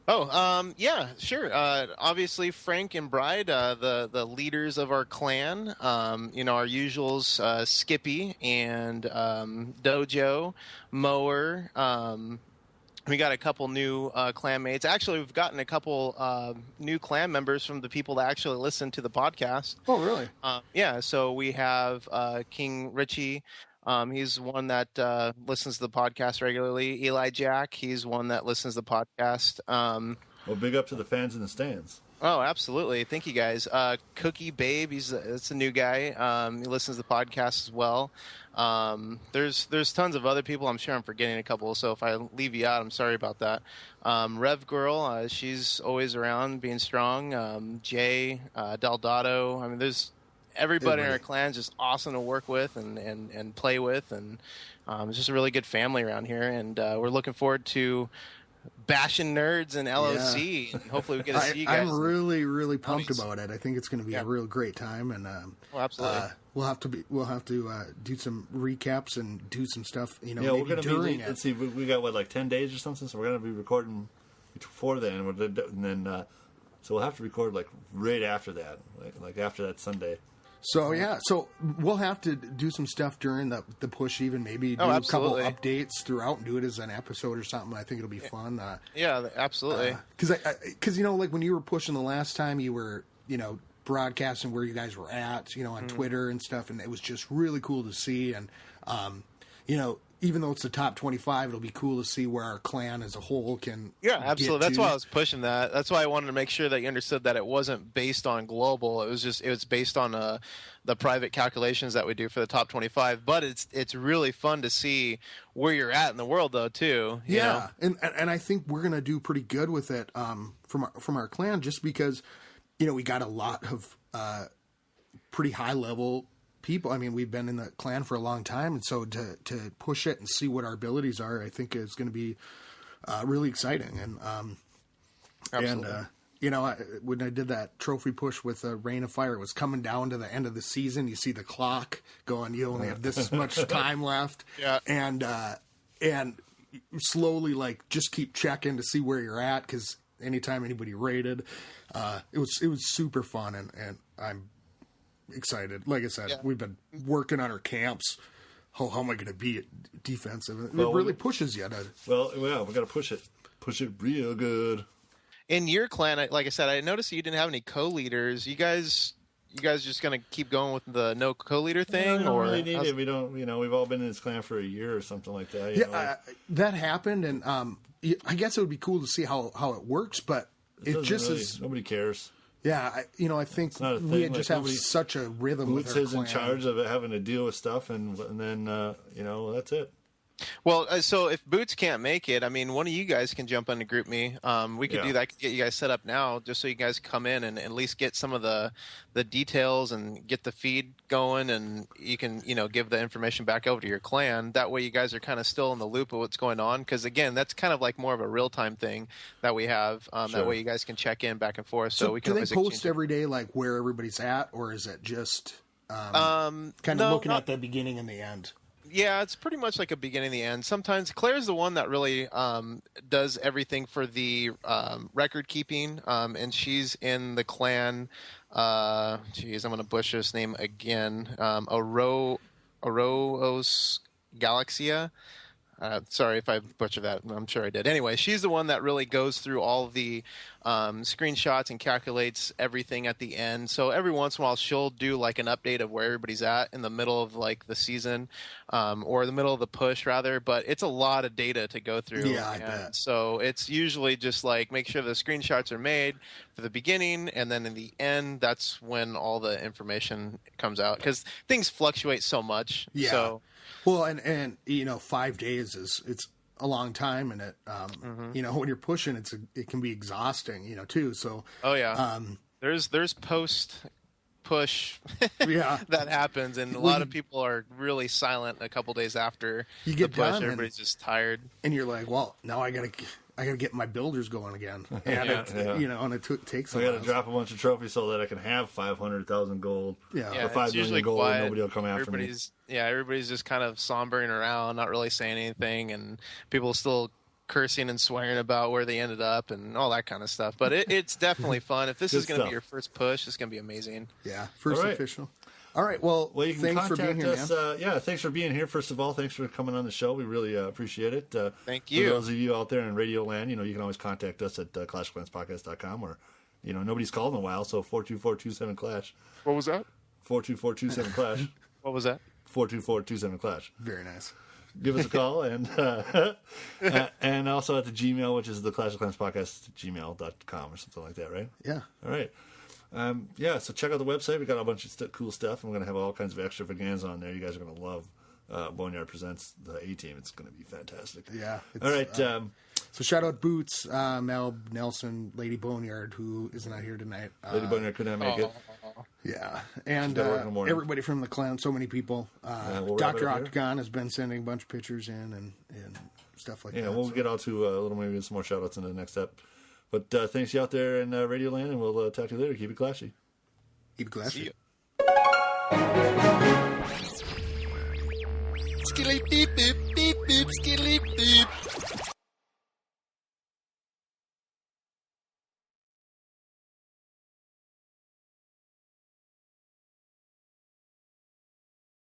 Oh, yeah, sure. Obviously, Frank and Bride, the leaders of our clan. Our usuals, Skippy and Dojo, Mower. We got a couple new clan mates. Actually, we've gotten a couple new clan members from the people that actually listen to the podcast. Oh, really? Yeah, so we have King Richie. He's one that listens to the podcast regularly. Eli Jack, he's one that listens to the podcast. Well, big up to the fans in the stands. Oh, absolutely. Thank you, guys. Cookie Babe, that's a new guy. He listens to the podcast as well. There's tons of other people. I'm sure I'm forgetting a couple, so if I leave you out, I'm sorry about that. Rev Girl, she's always around, being strong. Jay, Daldado. I mean, there's everybody in our clan is just awesome to work with and play with, and it's just a really good family around here. And we're looking forward to bashing nerds and LOC. And hopefully, we get to see you guys. I'm really, really pumped Nice. about it. I think it's going to be Yeah. a real great time, and Absolutely. we'll have to do some recaps and do some stuff. Yeah, maybe we're gonna during be. it. Let's see, we got like 10 days or something, so we're gonna be recording before then, and then so we'll have to record like right after that, like after that Sunday. So yeah, so we'll have to do some stuff during the push, even maybe do Oh, a couple absolutely. updates throughout and do it as an episode or something. I think it'll be fun. Yeah, absolutely. Because like when you were pushing the last time, you were broadcasting where you guys were at, on Twitter and stuff, and it was just really cool to see. And even though it's the top 25, it'll be cool to see where our clan as a whole can. Yeah, absolutely. get That's to. why I was pushing that. That's why I wanted to make sure that you understood that it wasn't based on global. It was based on the private calculations that we do for the top 25. But it's really fun to see where you're at in the world, though, too. You know? And I think we're gonna do pretty good with it from our clan, just because we got a lot of pretty high level people. I mean, we've been in the clan for a long time, and so to push it and see what our abilities are, I think is going to be really exciting. And Absolutely. when I did that trophy push with Rain of Fire, it was coming down to the end of the season. You see the clock going, you only have this much time left. Yeah. And slowly, like, just keep checking to see where you're at, because anytime anybody raided, it was super fun, and I'm excited. Like I said, we've been working on our camps. How am I going to be defensive? It really pushes you to. Well, we got to push it real good. In your clan, like I said, I noticed you didn't have any co-leaders. You guys just going to keep going with the no co-leader thing? We don't really need it. We don't, we've all been in this clan for a year or something like that. That happened, and I guess it would be cool to see how it works, but it just is. Nobody cares. Yeah, I think we just have such a rhythm with our clan. Boots is in charge of having to deal with stuff, and then, that's it. Well, so if Boots can't make it, I mean, one of you guys can jump on to group me. We could do that. I could get you guys set up now, just so you guys come in and at least get some of the details and get the feed going, and you can, give the information back over to your clan. That way you guys are kind of still in the loop of what's going on, because, again, that's kind of like more of a real-time thing that we have. Sure. That way you guys can check in back and forth. So we can. Do they post every day, like, where everybody's at, or is it just kind of looking at the beginning and the end? Yeah, it's pretty much like a beginning and the end. Sometimes Claire's the one that really does everything for the record keeping, and she's in the clan. I'm going to butcher his name again. Aroos Galaxia. Sorry if I butchered that. I'm sure I did. Anyway, she's the one that really goes through all of the screenshots and calculates everything at the end. So every once in a while, she'll do like an update of where everybody's at in the middle of like the season, or the middle of the push rather. But it's a lot of data to go through. Yeah, I bet. So it's usually just like make sure the screenshots are made for the beginning, and then in the end, that's when all the information comes out, because things fluctuate so much. Yeah. So, well, and 5 days it's a long time, and it when you're pushing, it can be exhausting, too. So there's post push that happens, and a lot of people are really silent a couple days after you get the push. done, Everybody's just tired, and you're like, well, now I gotta get my builders going again, and and it takes. I got to drop a bunch of trophies so that I can have 500,000 gold. Yeah, or 5 million gold. Quiet. And nobody will come after me. Yeah, everybody's just kind of sombering around, not really saying anything, and people still cursing and swearing about where they ended up and all that kind of stuff. But it's definitely fun. If this is going to be your first push, it's going to be amazing. Yeah, first official. All right. Well, you can thanks for being here, us, man. Thanks for being here. First of all, thanks for coming on the show. We really appreciate it. Thank you. For those of you out there in Radio Land, you can always contact us at clashclanspodcast.com, or nobody's called in a while, so 424-27-CLASH. What was that? 424-27-CLASH. What was that? 424-27-CLASH. Very nice. Give us a call, and and also at the Gmail, which is the Clash of Clans Podcast gmail.com or something like that, right? Yeah. All right. So check out the website. We got a bunch of cool stuff, and we're going to have all kinds of extra extravaganza on there. You guys are going to love Boneyard Presents the A-Team. It's going to be fantastic. Yeah. All right. So shout out Boots, Mel, Nelson, Lady Boneyard, who is not here tonight. Lady Boneyard could not make it. Yeah, and everybody from the clan, so many people. Dr. Octagon has been sending a bunch of pictures in and stuff like that. Yeah, we'll get out to a little, maybe some more shout-outs in the next step. But thanks you out there in Radio Land, and we'll talk to you later. Keep it clashy. Keep it classy. Skilly beep beep beep beep skilly beep.